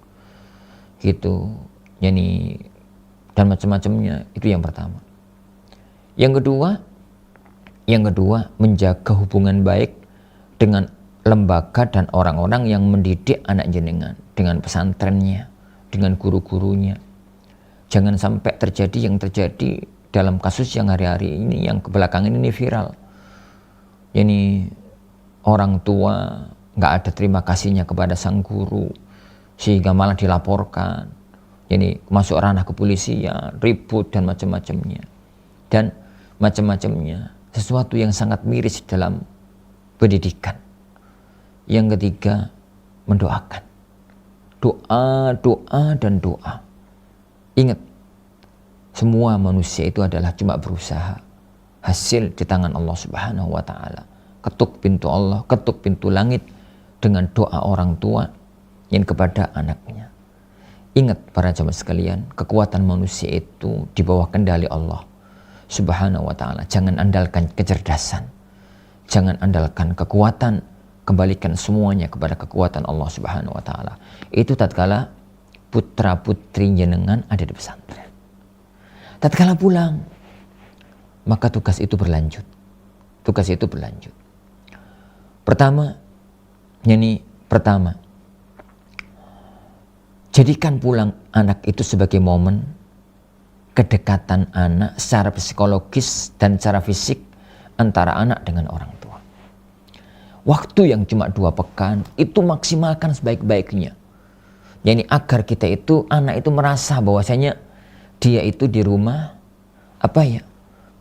gitu, dan macam-macamnya. Itu yang pertama. Yang kedua, menjaga hubungan baik dengan lembaga dan orang-orang yang mendidik anak jenengan, dengan pesantrennya, dengan guru-gurunya. Jangan sampai terjadi yang terjadi dalam kasus yang hari-hari ini, yang kebelakangan ini viral. Orang tua nggak ada terima kasihnya kepada sang guru, sehingga malah dilaporkan. Masuk ranah kepolisian, ribut dan macam-macamnya. Dan macam-macamnya. Sesuatu yang sangat miris dalam pendidikan. Yang ketiga, mendoakan. Doa, dan doa. Ingat, semua manusia itu adalah cuma berusaha. Hasil di tangan Allah Subhanahu wa Ta'ala. Ketuk pintu Allah, ketuk pintu langit dengan doa orang tua yang kepada anaknya. Ingat para jamaah sekalian, kekuatan manusia itu di bawah kendali Allah Subhanahu wa ta'ala. Jangan andalkan kecerdasan, jangan andalkan kekuatan, kembalikan semuanya kepada kekuatan Allah Subhanahu wa ta'ala. Itu tatkala putra putri jenengan ada di pesantren. Tatkala pulang, maka tugas itu berlanjut. Tugas itu berlanjut. Pertama, jadikan pulang anak itu sebagai momen kedekatan anak secara psikologis dan secara fisik antara anak dengan orang tua. Waktu yang cuma 2 pekan itu maksimalkan sebaik-baiknya. Yani agar kita itu, anak itu merasa bahwasanya dia itu di rumah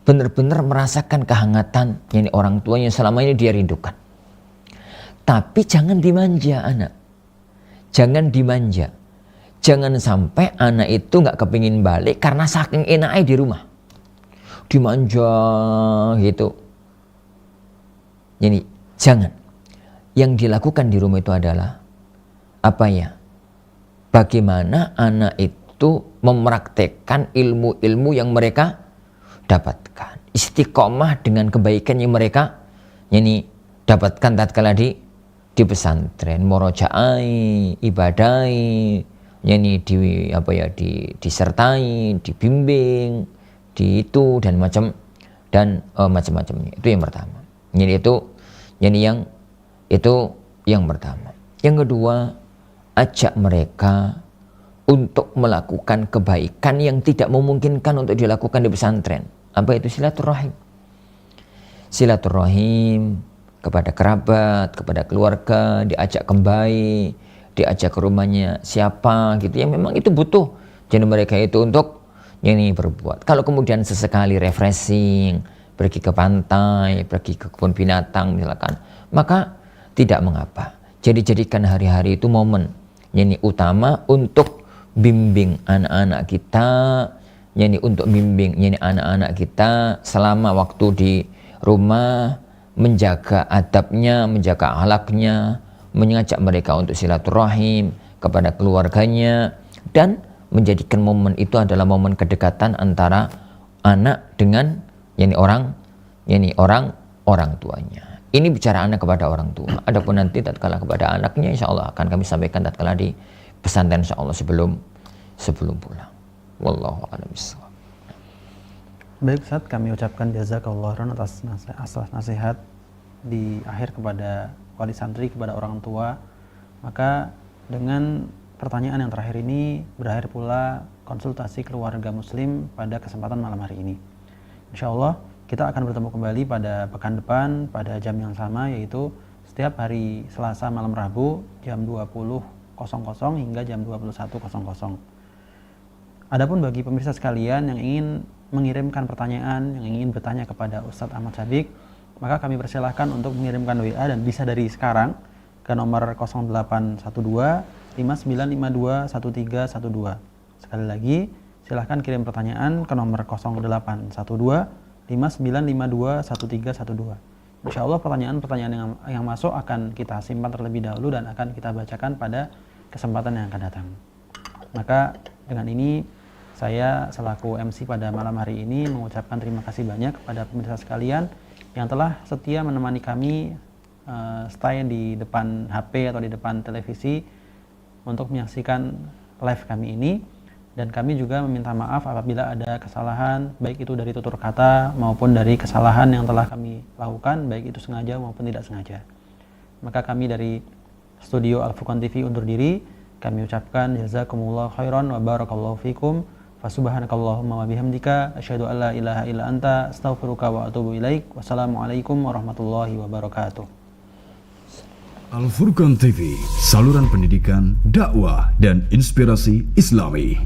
benar-benar merasakan kehangatan yani orang tuanya selama ini dia rindukan. Tapi jangan dimanja anak. Jangan dimanja. Jangan sampai anak itu nggak kepingin balik karena saking enaknya di rumah. Dimanja gitu. Jadi jangan. Yang dilakukan di rumah itu adalah bagaimana anak itu mempraktekkan ilmu-ilmu yang mereka dapatkan. Istiqomah dengan kebaikan yang mereka dapatkan tatkala di pesantren, murojaai, ibadai, disertai, dibimbing, dan macam-macamnya. Itu yang pertama. Itu yang pertama. Yang kedua, ajak mereka untuk melakukan kebaikan yang tidak memungkinkan untuk dilakukan di pesantren. Apa itu? Silaturahim. Silaturahim kepada kerabat, kepada keluarga, diajak kembali, diajak ke rumahnya siapa gitu yang memang itu butuh. Jadi mereka itu untuk berbuat. Kalau kemudian sesekali refreshing, pergi ke pantai, pergi ke kebun binatang misalkan, maka tidak mengapa. Jadi jadikan hari-hari itu momen utama untuk bimbing anak-anak kita, untuk bimbing anak-anak kita selama waktu di rumah, menjaga adabnya, menjaga akhlaknya, mengajak mereka untuk silaturahim kepada keluarganya, dan menjadikan momen itu adalah momen kedekatan antara anak dengan orang tuanya. Ini bicara anak kepada orang tua. Adapun nanti tatkala kepada anaknya, insya Allah akan kami sampaikan tatkala di pesantren, insya Allah sebelum pulang. Wallahu a'lam bishawab. Baik Ustaz, kami ucapkan jazakallahu khairan atas nasihat di akhir kepada wali santri, kepada orang tua. Maka dengan pertanyaan yang terakhir ini berakhir pula konsultasi keluarga muslim pada kesempatan malam hari ini. Insya Allah kita akan bertemu kembali pada pekan depan pada jam yang sama, yaitu setiap hari Selasa malam Rabu jam 20.00 hingga jam 21.00. Adapun bagi pemirsa sekalian yang ingin mengirimkan pertanyaan, yang ingin bertanya kepada Ustadz Ahmad Sabiq, maka kami persilahkan untuk mengirimkan WA dan bisa dari sekarang ke nomor 0812 5952 1312. Sekali lagi, silahkan kirim pertanyaan ke nomor 0812 5952 1312. Insya Allah pertanyaan-pertanyaan yang masuk akan kita simpan terlebih dahulu dan akan kita bacakan pada kesempatan yang akan datang. Maka dengan ini saya selaku MC pada malam hari ini mengucapkan terima kasih banyak kepada pemirsa sekalian yang telah setia menemani kami stay di depan HP atau di depan televisi untuk menyaksikan live kami ini. Dan kami juga meminta maaf apabila ada kesalahan, baik itu dari tutur kata maupun dari kesalahan yang telah kami lakukan, baik itu sengaja maupun tidak sengaja. Maka kami dari studio Al-Furqan TV undur diri. Kami ucapkan jazakumullah khairan wa barakallahu fikum. Fasubhanakallahumma wa bihamdika asyhadu an la ilaha illa anta astaghfiruka wa atubu ilaik. Wassalamualaikum warahmatullahi wabarakatuh. Al-Furqan TV, saluran pendidikan, dakwah, dan inspirasi Islami.